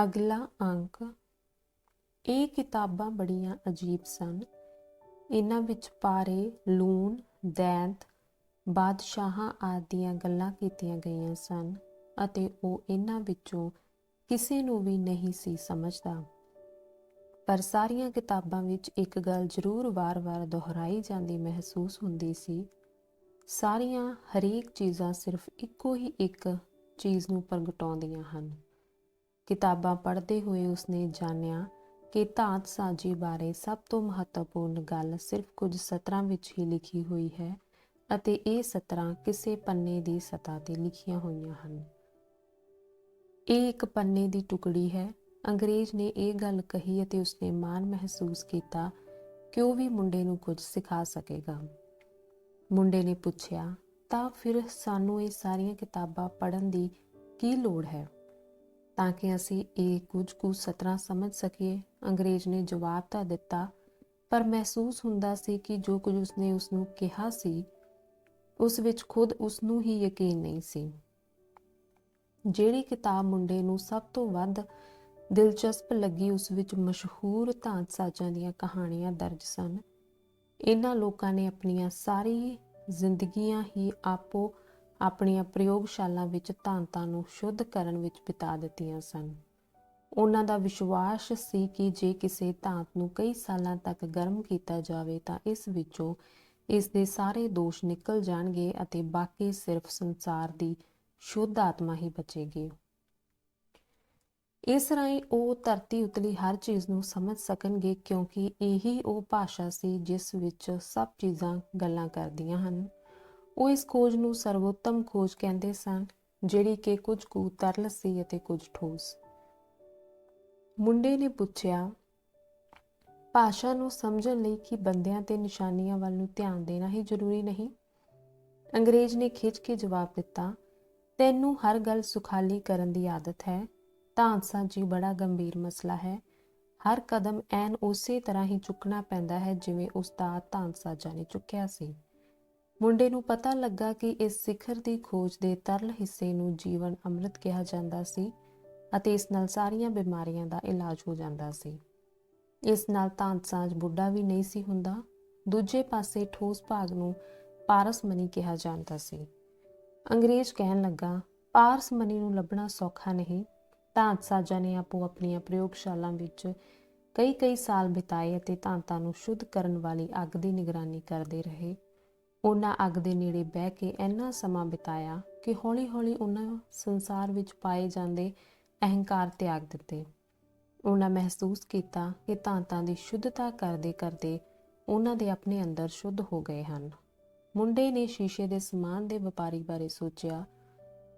ਅਗਲਾ ਅੰਕ। ਇਹ ਕਿਤਾਬਾਂ ਬੜੀਆਂ ਅਜੀਬ ਸਨ। ਇਹਨਾਂ ਵਿੱਚ ਪਾਰੇ, ਲੂਣ, ਦੈਂਤ, ਬਾਦਸ਼ਾਹਾਂ ਆਦਿ ਦੀਆਂ ਗੱਲਾਂ ਕੀਤੀਆਂ ਗਈਆਂ ਸਨ ਅਤੇ ਉਹ ਇਹਨਾਂ ਵਿੱਚੋਂ ਕਿਸੇ ਨੂੰ ਵੀ ਨਹੀਂ ਸੀ ਸਮਝਦਾ। ਪਰ ਸਾਰੀਆਂ ਕਿਤਾਬਾਂ ਵਿੱਚ ਇੱਕ ਗੱਲ ਜ਼ਰੂਰ ਵਾਰ-ਵਾਰ ਦੁਹਰਾਈ ਜਾਂਦੀ ਮਹਿਸੂਸ ਹੁੰਦੀ ਸੀ। ਸਾਰੀਆਂ ਹਰੇਕ ਚੀਜ਼ਾਂ ਸਿਰਫ ਇੱਕੋ ਹੀ ਇੱਕ ਚੀਜ਼ ਨੂੰ ਪ੍ਰਗਟਾਉਂਦੀਆਂ ਹਨ। ਕਿਤਾਬਾਂ ਪੜ੍ਹਦੇ ਹੋਏ ਉਸਨੇ ਜਾਣਿਆ ਕਿ ਧਾਤ ਸਾਜੀ ਬਾਰੇ ਸਭ ਤੋਂ ਮਹੱਤਵਪੂਰਨ ਗੱਲ ਸਿਰਫ ਕੁਝ ਸਤਰਾਂ ਵਿੱਚ ਹੀ ਲਿਖੀ ਹੋਈ ਹੈ ਅਤੇ ਇਹ ਸਤਰਾਂ ਕਿਸੇ ਪੰਨੇ ਦੀ ਸਤ੍ਹਾ ਤੇ ਲਿਖੀਆਂ ਹੋਈਆਂ ਹਨ। ਇਹ ਇੱਕ ਪੰਨੇ ਦੀ ਟੁਕੜੀ ਹੈ। ਅੰਗਰੇਜ਼ ਨੇ ਇਹ ਗੱਲ ਕਹੀ ਅਤੇ ਉਸਨੇ ਮਾਣ ਮਹਿਸੂਸ ਕੀਤਾ ਕਿ ਉਹ ਵੀ ਮੁੰਡੇ ਨੂੰ ਕੁਝ ਸਿਖਾ ਸਕੇਗਾ। ਮੁੰਡੇ ਨੇ ਪੁੱਛਿਆ, ਤਾਂ ਫਿਰ ਸਾਨੂੰ ਇਹ ਸਾਰੀਆਂ ਕਿਤਾਬਾਂ ਪੜ੍ਹਨ ਦੀ ਕੀ ਲੋੜ ਹੈ, ਤਾਂ ਕਿ ਅਸੀਂ ਇਹ ਕੁਝ ਕੁ ਸਤਰਾਂ ਸਮਝ ਸਕੀਏ। ਅੰਗਰੇਜ਼ ਨੇ ਜਵਾਬ ਤਾਂ ਦਿੱਤਾ, ਪਰ ਮਹਿਸੂਸ ਹੁੰਦਾ ਸੀ ਕਿ ਜੋ ਕੁਝ ਉਸਨੇ ਉਸਨੂੰ ਕਿਹਾ ਸੀ ਉਸ ਵਿੱਚ ਖੁਦ ਉਸਨੂੰ ਹੀ ਯਕੀਨ ਨਹੀਂ ਸੀ। ਜਿਹੜੀ ਕਿਤਾਬ ਮੁੰਡੇ ਨੂੰ ਸਭ ਤੋਂ ਵੱਧ ਦਿਲਚਸਪ ਲੱਗੀ ਉਸ ਵਿੱਚ ਮਸ਼ਹੂਰ ਧਾਤ ਸਾਜ਼ਾਂ ਦੀਆਂ ਕਹਾਣੀਆਂ ਦਰਜ ਸਨ। ਇਹਨਾਂ ਲੋਕਾਂ ਨੇ ਆਪਣੀਆਂ ਸਾਰੀ ਜ਼ਿੰਦਗੀਆਂ ਹੀ ਆਪੋ ਆਪਣੀਆਂ ਪ੍ਰਯੋਗਸ਼ਾਲਾ ਵਿੱਚ ਧਾਤਾਂ ਨੂੰ ਸ਼ੁੱਧ ਕਰਨ ਵਿੱਚ ਬਿਤਾ ਦਿੱਤੀਆਂ ਸਨ। ਉਹਨਾਂ ਦਾ ਵਿਸ਼ਵਾਸ ਸੀ ਕਿ ਜੇ ਕਿਸੇ ਧਾਤ ਨੂੰ ਕਈ ਸਾਲਾਂ ਤੱਕ ਗਰਮ ਕੀਤਾ ਜਾਵੇ ਤਾਂ ਇਸ ਵਿੱਚੋਂ ਇਸ ਦੇ ਸਾਰੇ ਦੋਸ਼ ਨਿਕਲ ਜਾਣਗੇ ਅਤੇ ਬਾਕੀ ਸਿਰਫ ਸੰਸਾਰ ਦੀ ਸ਼ੁੱਧ ਆਤਮਾ ਹੀ ਬਚੇਗੀ। ਇਸ ਰਾਹੀਂ ਉਹ ਧਰਤੀ ਉਤਲੀ ਹਰ ਚੀਜ਼ ਨੂੰ ਸਮਝ ਸਕਣਗੇ, ਕਿਉਂਕਿ ਇਹੀ ਉਹ ਭਾਸ਼ਾ ਸੀ ਜਿਸ ਵਿੱਚ ਸਭ ਚੀਜ਼ਾਂ ਗੱਲਾਂ ਕਰਦੀਆਂ ਹਨ। ਉਹ ਇਸ ਖੋਜ ਨੂੰ ਸਰਵੋਤਮ ਖੋਜ ਕਹਿੰਦੇ ਸਨ, ਜਿਹੜੀ ਕਿ ਕੁਝ ਕੁ ਤਰਲ ਸੀ ਅਤੇ ਕੁਝ ਠੋਸ। ਮੁੰਡੇ ਨੇ ਪੁੱਛਿਆ, ਭਾਸ਼ਾ ਨੂੰ ਸਮਝਣ ਲਈ ਕੀ ਬੰਦਿਆਂ ਤੇ ਨਿਸ਼ਾਨੀਆਂ ਵੱਲ ਨੂੰ ਧਿਆਨ ਦੇਣਾ ਹੀ ਜ਼ਰੂਰੀ ਨਹੀਂ? ਅੰਗਰੇਜ਼ ਨੇ ਖਿੱਚ ਕੇ ਜਵਾਬ ਦਿੱਤਾ, ਤੈਨੂੰ ਹਰ ਗੱਲ ਸੁਖਾਲੀ ਕਰਨ ਦੀ ਆਦਤ ਹੈ। ਧਾਤ ਸਾਜੀ ਬੜਾ ਗੰਭੀਰ ਮਸਲਾ ਹੈ। ਹਰ ਕਦਮ ਐਨ ਉਸੇ ਤਰ੍ਹਾਂ ਹੀ ਚੁੱਕਣਾ ਪੈਂਦਾ ਹੈ ਜਿਵੇਂ ਉਸਤਾਦ ਧਾਤ ਸਾਜਾਂ ਨੇ ਚੁੱਕਿਆ ਸੀ। ਮੁੰਡੇ ਨੂੰ ਪਤਾ ਲੱਗਾ ਕਿ ਇਸ ਸਿਖਰ ਦੀ ਖੋਜ ਦੇ ਤਰਲ ਹਿੱਸੇ ਨੂੰ ਜੀਵਨ ਅੰਮ੍ਰਿਤ ਕਿਹਾ ਜਾਂਦਾ ਸੀ ਅਤੇ ਇਸ ਨਾਲ ਸਾਰੀਆਂ ਬਿਮਾਰੀਆਂ ਦਾ ਇਲਾਜ ਹੋ ਜਾਂਦਾ ਸੀ। ਇਸ ਨਾਲ ਧਾਤ ਸਾਜ ਬੁੱਢਾ ਵੀ ਨਹੀਂ ਸੀ ਹੁੰਦਾ। ਦੂਜੇ ਪਾਸੇ ਠੋਸ ਭਾਗ ਨੂੰ ਪਾਰਸਮਨੀ ਕਿਹਾ ਜਾਂਦਾ ਸੀ। ਅੰਗਰੇਜ਼ ਕਹਿਣ ਲੱਗਾ, ਪਾਰਸਮਨੀ ਨੂੰ ਲੱਭਣਾ ਸੌਖਾ ਨਹੀਂ। ਧਾਤ ਸਾਜਾਂ ਨੇ ਆਪੋ ਆਪਣੀਆਂ ਪ੍ਰਯੋਗਸ਼ਾਲਾ ਵਿੱਚ ਕਈ ਸਾਲ ਬਿਤਾਏ ਅਤੇ ਧਾਤਾਂ ਨੂੰ ਸ਼ੁੱਧ ਕਰਨ ਵਾਲੀ ਅੱਗ ਦੀ ਨਿਗਰਾਨੀ ਕਰਦੇ ਰਹੇ। ਉਹਨਾਂ ਅੱਗ ਦੇ ਨੇੜੇ ਬਹਿ ਕੇ ਇੰਨਾ ਸਮਾਂ ਬਿਤਾਇਆ ਕਿ ਹੌਲੀ-ਹੌਲੀ ਉਹਨਾਂ ਸੰਸਾਰ ਵਿੱਚ ਪਾਏ ਜਾਂਦੇ ਅਹੰਕਾਰ ਤਿਆਗ ਦਿੱਤੇ। ਉਹਨਾਂ ਮਹਿਸੂਸ ਕੀਤਾ ਕਿ ਧਾਤਾਂ ਦੀ ਸ਼ੁੱਧਤਾ ਕਰਦੇ ਕਰਦੇ ਉਹਨਾਂ ਦੇ ਆਪਣੇ ਅੰਦਰ ਸ਼ੁੱਧ ਹੋ ਗਏ ਹਨ। ਮੁੰਡੇ ਨੇ ਸ਼ੀਸ਼ੇ ਦੇ ਸਮਾਨ ਦੇ ਵਪਾਰੀ ਬਾਰੇ ਸੋਚਿਆ।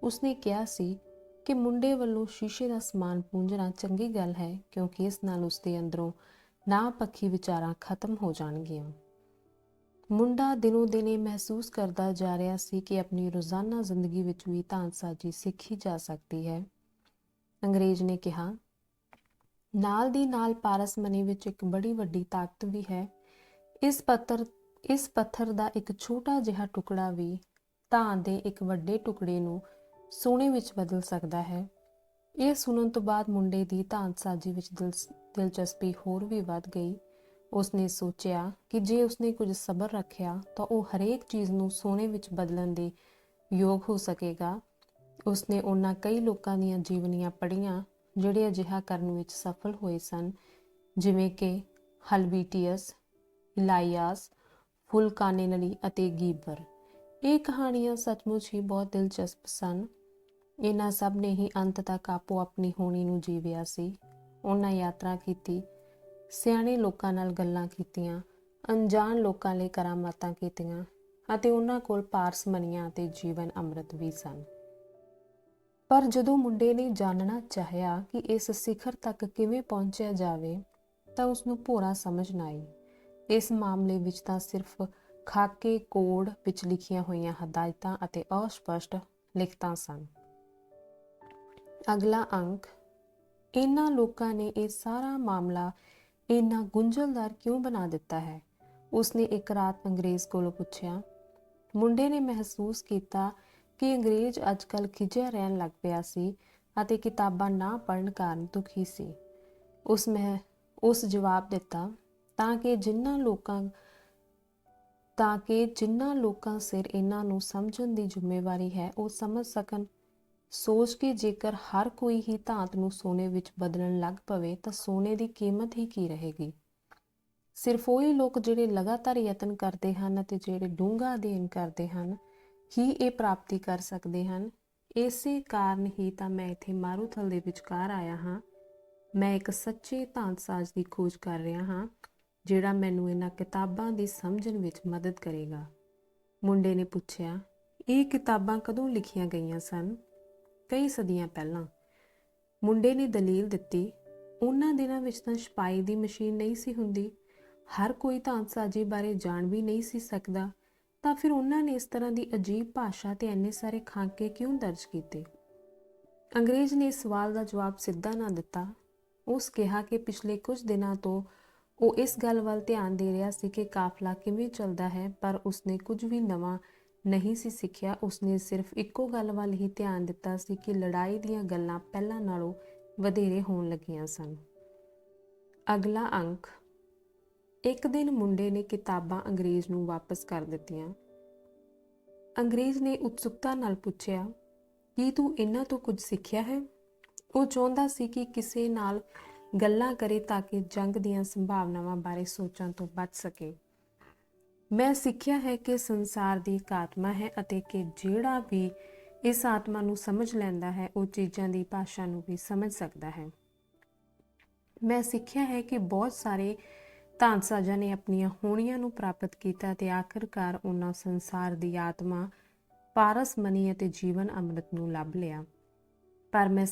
ਉਸਨੇ ਕਿਹਾ ਸੀ ਕਿ ਮੁੰਡੇ ਵੱਲੋਂ ਸ਼ੀਸ਼ੇ ਦਾ ਸਮਾਨ ਪੂੰਝਣਾ ਚੰਗੀ ਗੱਲ ਹੈ, ਕਿਉਂਕਿ ਇਸ ਨਾਲ ਉਸਦੇ ਅੰਦਰੋਂ ਨਾਪੱਖੀ ਵਿਚਾਰਾਂ ਖਤਮ ਹੋ ਜਾਣਗੀਆਂ। ਮੁੰਡਾ ਦਿਨੋਂ ਦਿਨ ਇਹ ਮਹਿਸੂਸ ਕਰਦਾ ਜਾ ਰਿਹਾ ਸੀ ਕਿ ਆਪਣੀ ਰੋਜ਼ਾਨਾ ਜ਼ਿੰਦਗੀ ਵਿੱਚ ਵੀ ਧਾਤ ਸਾਜੀ ਸਿੱਖੀ ਜਾ ਸਕਦੀ ਹੈ। ਅੰਗਰੇਜ਼ ਨੇ ਕਿਹਾ, ਨਾਲ ਦੀ ਨਾਲ ਪਾਰਸਮਨੀ ਵਿੱਚ ਇੱਕ ਬੜੀ ਵੱਡੀ ਤਾਕਤ ਵੀ ਹੈ। ਇਸ ਪੱਥਰ ਦਾ ਇੱਕ ਛੋਟਾ ਜਿਹਾ ਟੁਕੜਾ ਵੀ ਧਾਤ ਦੇ ਇੱਕ ਵੱਡੇ ਟੁਕੜੇ ਨੂੰ ਸੋਨੇ ਵਿੱਚ ਬਦਲ ਸਕਦਾ ਹੈ। ਇਹ ਸੁਣਨ ਤੋਂ ਬਾਅਦ ਮੁੰਡੇ ਦੀ ਧਾਤ ਸਾਜੀ ਵਿੱਚ ਦਿਲਚਸਪੀ ਹੋਰ ਵੀ ਵੱਧ ਗਈ। ਉਸਨੇ ਸੋਚਿਆ ਕਿ ਜੇ ਉਸਨੇ ਕੁਝ ਸਬਰ ਰੱਖਿਆ ਤਾਂ ਉਹ ਹਰੇਕ ਚੀਜ਼ ਨੂੰ ਸੋਨੇ ਵਿੱਚ ਬਦਲਣ ਦੇ ਯੋਗ ਹੋ ਸਕੇਗਾ। ਉਸਨੇ ਉਹਨਾਂ ਕਈ ਲੋਕਾਂ ਦੀਆਂ ਜੀਵਨੀਆਂ ਪੜ੍ਹੀਆਂ ਜਿਹੜੇ ਅਜਿਹਾ ਕਰਨ ਵਿੱਚ ਸਫਲ ਹੋਏ ਸਨ, ਜਿਵੇਂ ਕਿ ਹਲਬੀਟੀਅਸ, ਇਲਾਈਆਸ, ਫੁਲਕਾਨੇਨਰੀ ਅਤੇ ਗੀਬਰ। ਇਹ ਕਹਾਣੀਆਂ ਸੱਚਮੁੱਚ ਹੀ ਬਹੁਤ ਦਿਲਚਸਪ ਸਨ। ਇਹਨਾਂ ਸਭ ਨੇ ਹੀ ਅੰਤ ਤੱਕ ਆਪੋ ਆਪਣੀ ਹੋਣੀ ਨੂੰ ਜੀਵਿਆ ਸੀ। ਉਹਨਾਂ ਯਾਤਰਾ ਕੀਤੀ, ਸਿਆਣੇ ਲੋਕਾਂ ਨਾਲ ਗੱਲਾਂ ਕੀਤੀਆਂ, ਅਣਜਾਣ ਲੋਕਾਂ ਲਈ ਕਰਾਮਾਤਾਂ ਕੀਤੀਆਂ ਅਤੇ ਉਹਨਾਂ ਕੋਲ ਪਾਰਸਮਨੀਆਂ ਅਤੇ ਜੀਵਨ ਅੰਮ੍ਰਿਤ ਵੀ ਸਨ। ਪਰ ਜਦੋਂ ਮੁੰਡੇ ਨੇ ਜਾਣਨਾ ਚਾਹਿਆ ਕਿ ਇਸ ਸਿਖਰ ਤੱਕ ਕਿਵੇਂ ਪਹੁੰਚਿਆ ਜਾਵੇ ਤਾਂ ਉਸਨੂੰ ਭੋਰਾ ਸਮਝ ਨਾ ਆਈ। ਇਸ ਮਾਮਲੇ ਵਿੱਚ ਤਾਂ ਸਿਰਫ ਖਾਕੇ ਕੋਡ ਵਿੱਚ ਲਿਖੀਆਂ ਹੋਈਆਂ ਹਦਾਇਤਾਂ ਅਤੇ ਅਸਪਸ਼ਟ ਲਿਖਤਾਂ ਸਨ। ਅਗਲਾ ਅੰਕ। ਇਹਨਾਂ ਲੋਕਾਂ ਨੇ ਇਹ ਸਾਰਾ ਮਾਮਲਾ ਇੰਨਾ ਗੁੰਝਲਦਾਰ ਕਿਉਂ ਬਣਾ ਦਿੱਤਾ ਹੈ? ਉਸਨੇ ਇੱਕ ਰਾਤ ਅੰਗਰੇਜ਼ ਕੋਲੋਂ ਪੁੱਛਿਆ। ਮੁੰਡੇ ਨੇ ਮਹਿਸੂਸ ਕੀਤਾ ਕਿ ਅੰਗਰੇਜ਼ ਅੱਜ ਕੱਲ੍ਹ ਖਿਝਿਆ ਰਹਿਣ ਲੱਗ ਪਿਆ ਸੀ। ਅਤੇ ਕਿਤਾਬਾਂ ਨਾ ਪੜ੍ਹਨ ਕਾਰਨ ਦੁਖੀ ਸੀ। ਉਸ ਜਵਾਬ ਦਿੱਤਾ, ਤਾਂ ਕਿ ਜਿਨ੍ਹਾਂ ਲੋਕਾਂ ਸਿਰ ਇਹਨਾਂ ਨੂੰ ਸਮਝਣ ਦੀ ਜ਼ਿੰਮੇਵਾਰੀ ਹੈ ਉਹ ਸਮਝ ਸਕਣ। ਸੋਚ ਕੇ ਜੇਕਰ ਹਰ ਕੋਈ ਹੀ ਧਾਤ ਨੂੰ ਸੋਨੇ ਵਿੱਚ ਬਦਲਣ ਲੱਗ ਪਵੇ ਤਾਂ ਸੋਨੇ ਦੀ ਕੀਮਤ ਹੀ ਕੀ ਰਹੇਗੀ। ਸਿਰਫ ਉਹੀ ਲੋਕ ਜਿਹੜੇ ਲਗਾਤਾਰ ਯਤਨ ਕਰਦੇ ਹਨ ਅਤੇ ਜਿਹੜੇ ਡੂੰਘਾ ਅਧਿਐਨ ਕਰਦੇ ਹਨ ਹੀ ਇਹ ਪ੍ਰਾਪਤੀ ਕਰ ਸਕਦੇ ਹਨ। ਇਸੇ ਕਾਰਨ ਹੀ ਤਾਂ ਮੈਂ ਇੱਥੇ ਮਾਰੂਥਲ ਦੇ ਵਿਚਕਾਰ ਆਇਆ ਹਾਂ। ਮੈਂ ਇੱਕ ਸੱਚੇ ਧਾਤਸਾਜ਼ ਦੀ ਖੋਜ ਕਰ ਰਿਹਾ ਹਾਂ ਜਿਹੜਾ ਮੈਨੂੰ ਇਹਨਾਂ ਕਿਤਾਬਾਂ ਦੀ ਸਮਝਣ ਵਿੱਚ ਮਦਦ ਕਰੇਗਾ। ਮੁੰਡੇ ਨੇ ਪੁੱਛਿਆ, ਇਹ ਕਿਤਾਬਾਂ ਕਦੋਂ ਲਿਖੀਆਂ ਗਈਆਂ ਸਨ? ਕਈ ਸਦੀਆਂ ਪਹਿਲਾਂ। ਮੁੰਡੇ ਨੇ ਦਲੀਲ ਦਿੱਤੀ, ਉਹਨਾਂ ਦਿਨਾਂ ਵਿੱਚ ਤਾਂ ਛਪਾਈ ਦੀ ਮਸ਼ੀਨ ਨਹੀਂ ਸੀ ਹੁੰਦੀ, ਹਰ ਕੋਈ ਧਾਤਸਾਜ਼ੀ ਬਾਰੇ ਜਾਣ ਵੀ ਨਹੀਂ ਸੀ ਸਕਦਾ, ਤਾਂ ਫਿਰ ਉਹਨਾਂ ਨੇ ਇਸ ਤਰ੍ਹਾਂ ਦੀ ਅਜੀਬ ਭਾਸ਼ਾ ਤੇ ਇੰਨੇ ਸਾਰੇ ਖਾਕੇ ਕਿਉਂ ਦਰਜ ਕੀਤੇ? ਅੰਗਰੇਜ਼ ਨੇ ਇਸ ਸਵਾਲ ਦਾ ਜਵਾਬ ਸਿੱਧਾ ਨਾ ਦਿੱਤਾ। ਉਸ ਕਿਹਾ ਕਿ ਪਿਛਲੇ ਕੁਝ ਦਿਨਾਂ ਤੋਂ ਉਹ ਇਸ ਗੱਲ ਵੱਲ ਧਿਆਨ ਦੇ ਰਿਹਾ ਸੀ ਕਿ ਕਾਫਲਾ ਕਿਵੇਂ ਚੱਲਦਾ ਹੈ, ਪਰ ਉਸਨੇ ਕੁਝ ਵੀ ਨਵਾਂ ਨਹੀਂ ਸੀ ਸਿੱਖਿਆ। ਉਸਨੇ ਸਿਰਫ ਇੱਕੋ ਗੱਲ ਵੱਲ ਹੀ ਧਿਆਨ ਦਿੱਤਾ ਸੀ ਕਿ ਲੜਾਈ ਦੀਆਂ ਗੱਲਾਂ ਪਹਿਲਾਂ ਨਾਲੋਂ ਵਧੇਰੇ ਹੋਣ ਲੱਗੀਆਂ ਸਨ। ਅਗਲਾ ਅੰਕ। ਇੱਕ ਦਿਨ ਮੁੰਡੇ ਨੇ ਕਿਤਾਬਾਂ ਅੰਗਰੇਜ਼ ਨੂੰ ਵਾਪਸ ਕਰ ਦਿੱਤੀਆਂ। ਅੰਗਰੇਜ਼ ਨੇ ਉਤਸੁਕਤਾ ਨਾਲ ਪੁੱਛਿਆ, ਕੀ ਤੂੰ ਇਹਨਾਂ ਤੋਂ ਕੁਝ ਸਿੱਖਿਆ ਹੈ? ਉਹ ਚਾਹੁੰਦਾ ਸੀ ਕਿ ਕਿਸੇ ਨਾਲ ਗੱਲਾਂ ਕਰੇ ਤਾਂ ਕਿ ਜੰਗ ਦੀਆਂ ਸੰਭਾਵਨਾਵਾਂ ਬਾਰੇ ਸੋਚਣ ਤੋਂ ਬਚ ਸਕੇ। ਮੈਂ ਸਿੱਖਿਆ ਹੈ ਕਿ ਸੰਸਾਰ ਦੀ ਇੱਕ ਆਤਮਾ ਹੈ ਅਤੇ ਕਿ ਜਿਹੜਾ ਵੀ ਇਸ ਆਤਮਾ ਨੂੰ ਸਮਝ ਲੈਂਦਾ ਹੈ ਉਹ ਚੀਜ਼ਾਂ ਦੀ ਭਾਸ਼ਾ ਨੂੰ ਵੀ ਸਮਝ ਸਕਦਾ ਹੈ। ਮੈਂ ਸਿੱਖਿਆ ਹੈ ਕਿ ਬਹੁਤ ਸਾਰੇ ਧਾਤਸਾਜ਼ਾਂ ਨੇ ਆਪਣੀਆਂ ਹੋਣੀਆਂ ਨੂੰ ਪ੍ਰਾਪਤ ਕੀਤਾ ਤੇ ਆਖਰਕਾਰ ਉਹਨਾਂ ਸੰਸਾਰ ਦੀ ਆਤਮਾ, ਪਾਰਸਮਨੀ ਅਤੇ ਜੀਵਨ ਅੰਮ੍ਰਿਤ ਨੂੰ ਲੱਭ ਲਿਆ। ਪਰ ਮੈਂ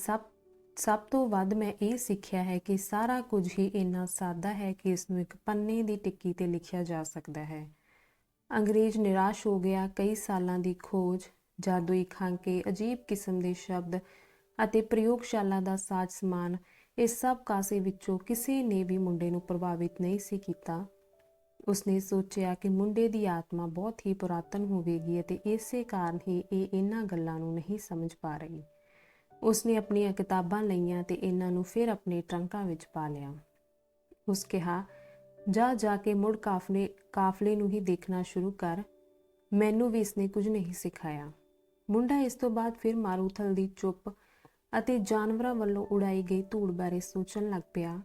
ਸਭ ਤੋਂ ਵੱਧ ਮੈਂ ਇਹ ਸਿੱਖਿਆ ਹੈ ਕਿ ਸਾਰਾ ਕੁਝ ਹੀ ਇੰਨਾ ਸਾਦਾ ਹੈ ਕਿ ਇਸ ਨੂੰ ਇੱਕ ਪੰਨੇ ਦੀ ਟਿੱਕੀ ਤੇ ਲਿਖਿਆ ਜਾ ਸਕਦਾ ਹੈ। ਅੰਗਰੇਜ਼ ਨਿਰਾਸ਼ ਹੋ ਗਿਆ। ਕਈ ਸਾਲਾਂ ਦੀ ਖੋਜ, ਜਾਦੂਈ ਖਾਕੇ, ਅਜੀਬ ਕਿਸਮ ਦੇ ਸ਼ਬਦ ਅਤੇ ਪ੍ਰਯੋਗਸ਼ਾਲਾ ਦਾ ਸਾਜ਼ ਸਮਾਨ, ਇਸ ਸਭ ਕਾਸੇ ਵਿੱਚੋਂ ਕਿਸੇ ਨੇ ਵੀ ਮੁੰਡੇ ਨੂੰ ਪ੍ਰਭਾਵਿਤ ਨਹੀਂ ਸੀ ਕੀਤਾ। ਉਸਨੇ ਸੋਚਿਆ ਕਿ ਮੁੰਡੇ ਦੀ ਆਤਮਾ ਬਹੁਤ ਹੀ ਪੁਰਾਤਨ ਹੋਵੇਗੀ ਅਤੇ ਇਸੇ ਕਾਰਨ ਹੀ ਇਹ ਇਹਨਾਂ ਗੱਲਾਂ ਨੂੰ ਨਹੀਂ ਸਮਝ ਪਾ ਰਹੀ। ਉਸਨੇ ਆਪਣੀਆਂ ਕਿਤਾਬਾਂ ਲਈਆਂ ਤੇ ਇਹਨਾਂ ਨੂੰ ਫਿਰ ਆਪਣੇ ਟਰੰਕਾਂ ਵਿੱਚ ਪਾ ਲਿਆ। ਉਸ ਕਿਹਾ, ਜਾ ਕੇ ਮੁੜ ਕਾਫਲੇ ਨੂੰ ਹੀ ਦੇਖਣਾ ਸ਼ੁਰੂ ਕਰ। ਮੈਨੂੰ ਵੀ ਇਸਨੇ ਕੁਝ ਨਹੀਂ ਸਿਖਾਇਆ। ਮੁੰਡਾ ਇਸ ਤੋਂ ਬਾਅਦ ਫਿਰ ਮਾਰੂਥਲ ਦੀ ਚੁੱਪ ਅਤੇ ਜਾਨਵਰਾਂ ਵੱਲੋਂ ਉਡਾਈ ਗਈ ਧੂੜ ਬਾਰੇ ਸੋਚਣ ਲੱਗ ਪਿਆ।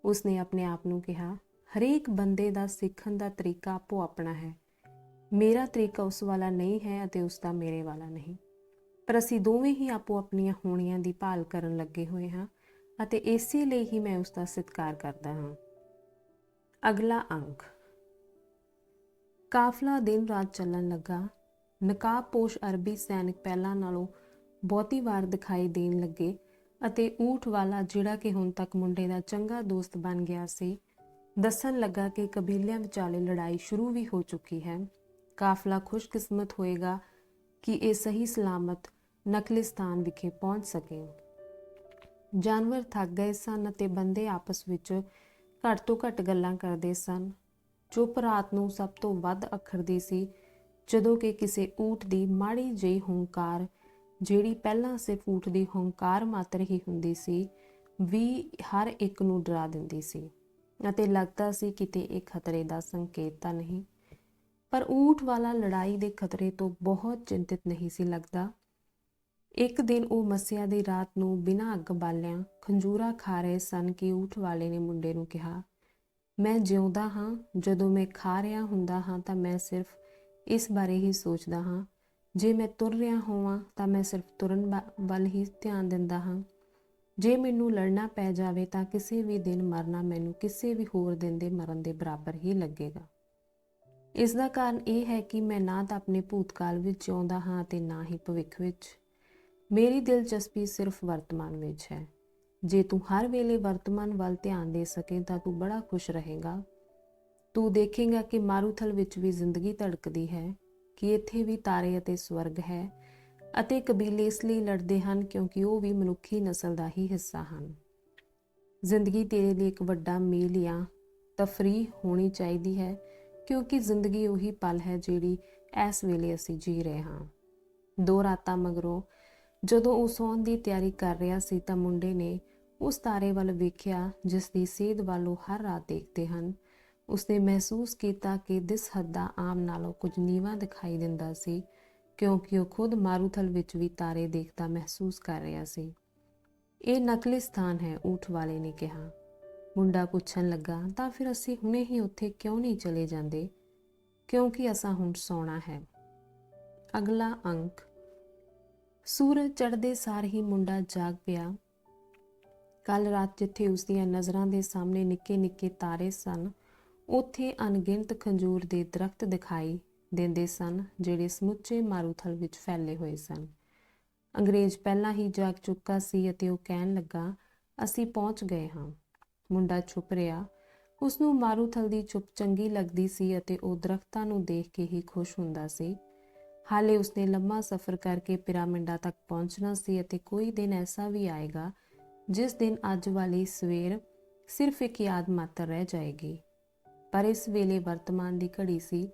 ਉਸਨੇ ਆਪਣੇ ਆਪ ਨੂੰ ਕਿਹਾ, ਹਰੇਕ ਬੰਦੇ ਦਾ ਸਿੱਖਣ ਦਾ ਤਰੀਕਾ ਆਪੋ ਆਪਣਾ ਹੈ। ਮੇਰਾ ਤਰੀਕਾ ਉਸ ਵਾਲਾ ਨਹੀਂ ਹੈ ਅਤੇ ਉਸਦਾ ਮੇਰੇ ਵਾਲਾ ਨਹੀਂ, ਪਰ ਅਸੀਂ ਦੋਵੇਂ ਹੀ ਆਪੋ ਆਪਣੀਆਂ ਹੋਣੀਆਂ ਦੀ ਭਾਲ ਕਰਨ ਲੱਗੇ ਹੋਏ ਹਾਂ ਅਤੇ ਇਸੇ ਲਈ ਹੀ ਮੈਂ ਉਸਦਾ ਸਤਿਕਾਰ ਕਰਦਾ ਹਾਂ। ਅਗਲਾ ਅੰਕ। ਕਾਫਲਾ ਦਿਨ ਰਾਤ ਚੱਲਣ ਲੱਗਾ। ਨਕਾਬਪੋਸ਼ ਅਰਬੀ ਸੈਨਿਕ ਪਹਿਲਾਂ ਨਾਲੋਂ ਬਹੁਤੀ ਵਾਰ ਦਿਖਾਈ ਦੇਣ ਲੱਗੇ ਅਤੇ ਊਠ ਵਾਲਾ, ਜਿਹੜਾ ਕਿ ਹੁਣ ਤੱਕ ਮੁੰਡੇ ਦਾ ਚੰਗਾ ਦੋਸਤ ਬਣ ਗਿਆ ਸੀ, ਦੱਸਣ ਲੱਗਾ ਕਿ ਕਬੀਲਿਆਂ ਵਿਚਾਲੇ ਲੜਾਈ ਸ਼ੁਰੂ ਵੀ ਹੋ ਚੁੱਕੀ ਹੈ। ਕਾਫਲਾ ਖੁਸ਼ਕਿਸਮਤ ਹੋਏਗਾ ਕਿ ਇਹ ਸਹੀ ਸਲਾਮਤ ਨਖਲਿਸਤਾਨ ਵਿਖੇ ਪਹੁੰਚ ਸਕੇ। ਜਾਨਵਰ ਥੱਕ ਗਏ ਸਨ ਅਤੇ ਬੰਦੇ ਆਪਸ ਵਿੱਚ ਘੱਟ ਤੋਂ ਘੱਟ ਗੱਲਾਂ ਕਰਦੇ ਸਨ। ਚੁੱਪ ਰਾਤ ਨੂੰ ਸਭ ਤੋਂ ਵੱਧ ਅੱਖਰਦੀ ਸੀ, ਜਦੋਂ ਕਿ ਕਿਸੇ ਊਠ ਦੀ ਮਾੜੀ ਜਿਹੀ ਹੁੰਕਾਰ, ਜਿਹੜੀ ਪਹਿਲਾਂ ਸਿਰਫ ਊਠ ਦੀ ਹੁੰਕਾਰ ਮਾਤਰ ਹੀ ਹੁੰਦੀ ਸੀ, ਵੀ ਹਰ ਇੱਕ ਨੂੰ ਡਰਾ ਦਿੰਦੀ ਸੀ ਅਤੇ ਲੱਗਦਾ ਸੀ ਕਿਤੇ ਇਹ ਖਤਰੇ ਦਾ ਸੰਕੇਤ ਤਾਂ ਨਹੀਂ। ਪਰ ਊਠ ਵਾਲਾ ਲੜਾਈ ਦੇ ਖਤਰੇ ਤੋਂ ਬਹੁਤ ਚਿੰਤਿਤ ਨਹੀਂ ਸੀ ਲੱਗਦਾ। ਇੱਕ ਦਿਨ ਉਹ ਮੱਸਿਆ ਦੀ ਰਾਤ ਨੂੰ ਬਿਨਾਂ ਅੱਗ ਬਾਲਿਆਂ ਖੰਜੂਰਾ ਖਾ ਰਹੇ ਸਨ ਕਿ ਊਠ ਵਾਲੇ ਨੇ ਮੁੰਡੇ ਨੂੰ ਕਿਹਾ, ਮੈਂ ਜਿਉਂਦਾ ਹਾਂ। ਜਦੋਂ ਮੈਂ ਖਾ ਰਿਹਾ ਹੁੰਦਾ ਹਾਂ ਤਾਂ ਮੈਂ ਸਿਰਫ ਇਸ ਬਾਰੇ ਹੀ ਸੋਚਦਾ ਹਾਂ। ਜੇ ਮੈਂ ਤੁਰ ਰਿਹਾ ਹੋਵਾਂ ਤਾਂ ਮੈਂ ਸਿਰਫ ਤੁਰਨ ਵੱਲ ਹੀ ਧਿਆਨ ਦਿੰਦਾ ਹਾਂ। ਜੇ ਮੈਨੂੰ ਲੜਨਾ ਪੈ ਜਾਵੇ ਤਾਂ ਕਿਸੇ ਵੀ ਦਿਨ ਮਰਨਾ ਮੈਨੂੰ ਕਿਸੇ ਵੀ ਹੋਰ ਦਿਨ ਦੇ ਮਰਨ ਦੇ ਬਰਾਬਰ ਹੀ ਲੱਗੇਗਾ। ਇਸ ਦਾ ਕਾਰਨ ਇਹ ਹੈ ਕਿ ਮੈਂ ਨਾ ਤਾਂ ਆਪਣੇ ਭੂਤਕਾਲ ਵਿੱਚ ਜਿਉਂਦਾ ਹਾਂ ਅਤੇ ਨਾ ਹੀ ਭਵਿੱਖ ਵਿੱਚ। ਮੇਰੀ ਦਿਲਚਸਪੀ ਸਿਰਫ ਵਰਤਮਾਨ ਵਿੱਚ ਹੈ। ਜੇ ਤੂੰ ਹਰ ਵੇਲੇ ਵਰਤਮਾਨ ਵੱਲ ਧਿਆਨ ਦੇ ਸਕੇ ਤਾਂ ਤੂੰ ਬੜਾ ਖੁਸ਼ ਰਹੇਗਾ। ਤੂੰ ਦੇਖੇਗਾ ਕਿ ਮਾਰੂਥਲ ਵਿੱਚ ਵੀ ਜ਼ਿੰਦਗੀ ਧੜਕਦੀ ਹੈ, ਕਿ ਇੱਥੇ ਵੀ ਤਾਰੇ ਅਤੇ ਸਵਰਗ ਹੈ ਅਤੇ ਕਬੀਲੇ ਇਸ ਲਈ ਲੜਦੇ ਹਨ ਕਿਉਂਕਿ ਉਹ ਵੀ ਮਨੁੱਖੀ ਨਸਲ ਦਾ ਹੀ ਹਿੱਸਾ ਹਨ। ਜ਼ਿੰਦਗੀ ਤੇਰੇ ਲਈ ਇੱਕ ਵੱਡਾ ਮੇਲ ਜਾਂ ਤਫਰੀਹ ਹੋਣੀ ਚਾਹੀਦੀ ਹੈ, ਕਿਉਂਕਿ ਜ਼ਿੰਦਗੀ ਉਹੀ ਪਲ ਹੈ ਜਿਹੜੀ ਇਸ ਵੇਲੇ ਅਸੀਂ ਜੀ ਰਹੇ ਹਾਂ। 2 ਰਾਤਾਂ ਮਗਰੋਂ ਜਦੋਂ ਉਹ ਸੌਣ ਦੀ ਤਿਆਰੀ ਕਰ ਰਿਹਾ ਸੀ ਤਾਂ ਮੁੰਡੇ ਨੇ ਉਸ ਤਾਰੇ ਵੱਲ ਵੇਖਿਆ ਜਿਸ ਦੀ ਸੇਧ ਵੱਲ ਉਹ ਹਰ ਰਾਤ ਦੇਖਦੇ ਹਨ। ਉਸਨੇ ਮਹਿਸੂਸ ਕੀਤਾ ਕਿ ਦਿਸ ਹੱਦਾ ਆਮ ਨਾਲੋਂ ਕੁਝ ਨੀਵਾਂ ਦਿਖਾਈ ਦਿੰਦਾ ਸੀ, ਕਿਉਂਕਿ ਉਹ ਖੁਦ ਮਾਰੂਥਲ ਵਿੱਚ ਵੀ ਤਾਰੇ ਦੇਖਦਾ ਮਹਿਸੂਸ ਕਰ ਰਿਹਾ ਸੀ। ਇਹ ਨਕਲੀ ਸਥਾਨ ਹੈ, ਊਠ ਵਾਲੇ ਨੇ ਕਿਹਾ। ਮੁੰਡਾ ਪੁੱਛਣ ਲੱਗਾ, ਤਾਂ ਫਿਰ ਅਸੀਂ ਹੁਣੇ ਹੀ ਉੱਥੇ ਕਿਉਂ ਨਹੀਂ ਚਲੇ ਜਾਂਦੇ? ਕਿਉਂਕਿ ਅਸਾਂ ਹੁਣ ਸੌਣਾ ਹੈ। ਅਗਲਾ ਅੰਕ। ਸੂਰਜ ਚੜ੍ਹਦੇ ਸਾਰ ਹੀ ਮੁੰਡਾ ਜਾਗ ਪਿਆ। ਕੱਲ ਰਾਤ ਜਿੱਥੇ ਉਸਦੀਆਂ ਨਜ਼ਰਾਂ ਦੇ ਸਾਹਮਣੇ ਨਿੱਕੇ ਨਿੱਕੇ ਤਾਰੇ ਸਨ, ਉੱਥੇ ਅਣਗਿਣਤ ਖੰਜੂਰ ਦੇ ਦਰਖਤ ਦਿਖਾਈ ਦਿੰਦੇ ਸਨ, ਜਿਹੜੇ ਸਮੁੱਚੇ ਮਾਰੂਥਲ ਵਿੱਚ ਫੈਲੇ ਹੋਏ ਸਨ। ਅੰਗਰੇਜ਼ ਪਹਿਲਾਂ ਹੀ ਜਾਗ ਚੁੱਕਾ ਸੀ ਅਤੇ ਉਹ ਕਹਿਣ ਲੱਗਾ, ਅਸੀਂ ਪਹੁੰਚ ਗਏ ਹਾਂ। ਮੁੰਡਾ ਚੁੱਪ ਰਿਹਾ। ਉਸਨੂੰ ਮਾਰੂਥਲ ਦੀ ਚੁੱਪ ਚੰਗੀ ਲੱਗਦੀ ਸੀ ਅਤੇ ਉਹ ਦਰਖਤਾਂ ਨੂੰ ਦੇਖ ਕੇ ਹੀ ਖੁਸ਼ ਹੁੰਦਾ ਸੀ। ਹਾਲੇ ਉਸਨੇ ਲੰਮਾ ਸਫ਼ਰ ਕਰਕੇ ਪਿਰਾਮਿਡਾਂ ਤੱਕ ਪਹੁੰਚਣਾ ਸੀ ਅਤੇ ਕੋਈ ਦਿਨ ਐਸਾ ਵੀ ਆਏਗਾ ਜਿਸ ਦਿਨ ਅੱਜ ਵਾਲੀ ਸਵੇਰ ਸਿਰਫ ਇੱਕ ਯਾਦ ਮਾਤਰ ਰਹਿ ਜਾਏਗੀ। ਪਰ ਇਸ ਵੇਲੇ ਵਰਤਮਾਨ ਦੀ ਘੜੀ ਸੀ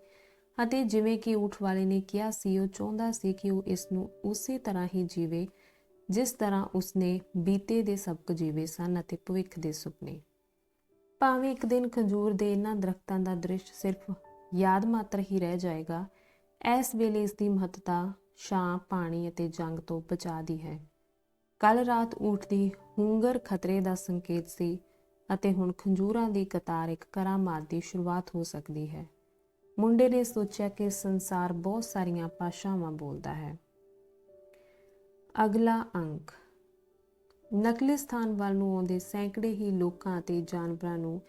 ਅਤੇ ਜਿਵੇਂ ਕਿ ਊਠ ਵਾਲੇ ਨੇ ਕਿਹਾ ਸੀ, ਉਹ ਚਾਹੁੰਦਾ ਸੀ ਕਿ ਉਹ ਇਸ ਨੂੰ ਉਸੇ ਤਰ੍ਹਾਂ ਹੀ ਜੀਵੇ ਜਿਸ ਤਰ੍ਹਾਂ ਉਸਨੇ ਬੀਤੇ ਦੇ ਸਬਕ ਜੀਵੇ ਸਨ ਅਤੇ ਭਵਿੱਖ ਦੇ ਸੁਪਨੇ। ਭਾਵੇਂ ਇੱਕ ਦਿਨ ਖੰਜੂਰ ਦੇ ਇਹਨਾਂ ਦਰਖਤਾਂ ਦਾ ਦ੍ਰਿਸ਼ ਸਿਰਫ ਯਾਦ ਮਾਤਰ ਹੀ ਰਹਿ ਜਾਏਗਾ, ਇਸ ਵੇਲੇ ਇਸ ਦੀ ਮਹੱਤਤਾ ਛਾਂ, ਪਾਣੀ ਅਤੇ ਜੰਗ ਤੋਂ ਬਚਾ ਦੀ ਹੈ। ਕੱਲ ਰਾਤ ਊਠ ਦੀ ਹੂੰਗਰ ਖਤਰੇ ਦਾ ਸੰਕੇਤ ਸੀ ਅਤੇ ਹੁਣ ਖੰਜੂਰਾਂ ਦੀ ਕਤਾਰ ਇੱਕ ਕਰਾਮਾਤ ਦੀ ਸ਼ੁਰੂਆਤ ਹੋ ਸਕਦੀ ਹੈ। ਮੁੰਡੇ ਨੇ ਸੋਚਿਆ ਕਿ ਸੰਸਾਰ ਬਹੁਤ ਸਾਰੀਆਂ ਭਾਸ਼ਾਵਾਂ ਬੋਲਦਾ ਹੈ। ਅਗਲਾ ਅੰਕ। ਨਕਲੀ ਸਥਾਨ ਵੱਲ ਨੂੰ ਆਉਂਦੇ ਸੈਂਕੜੇ ਹੀ ਲੋਕਾਂ ਅਤੇ ਜਾਨਵਰਾਂ ਨੂੰ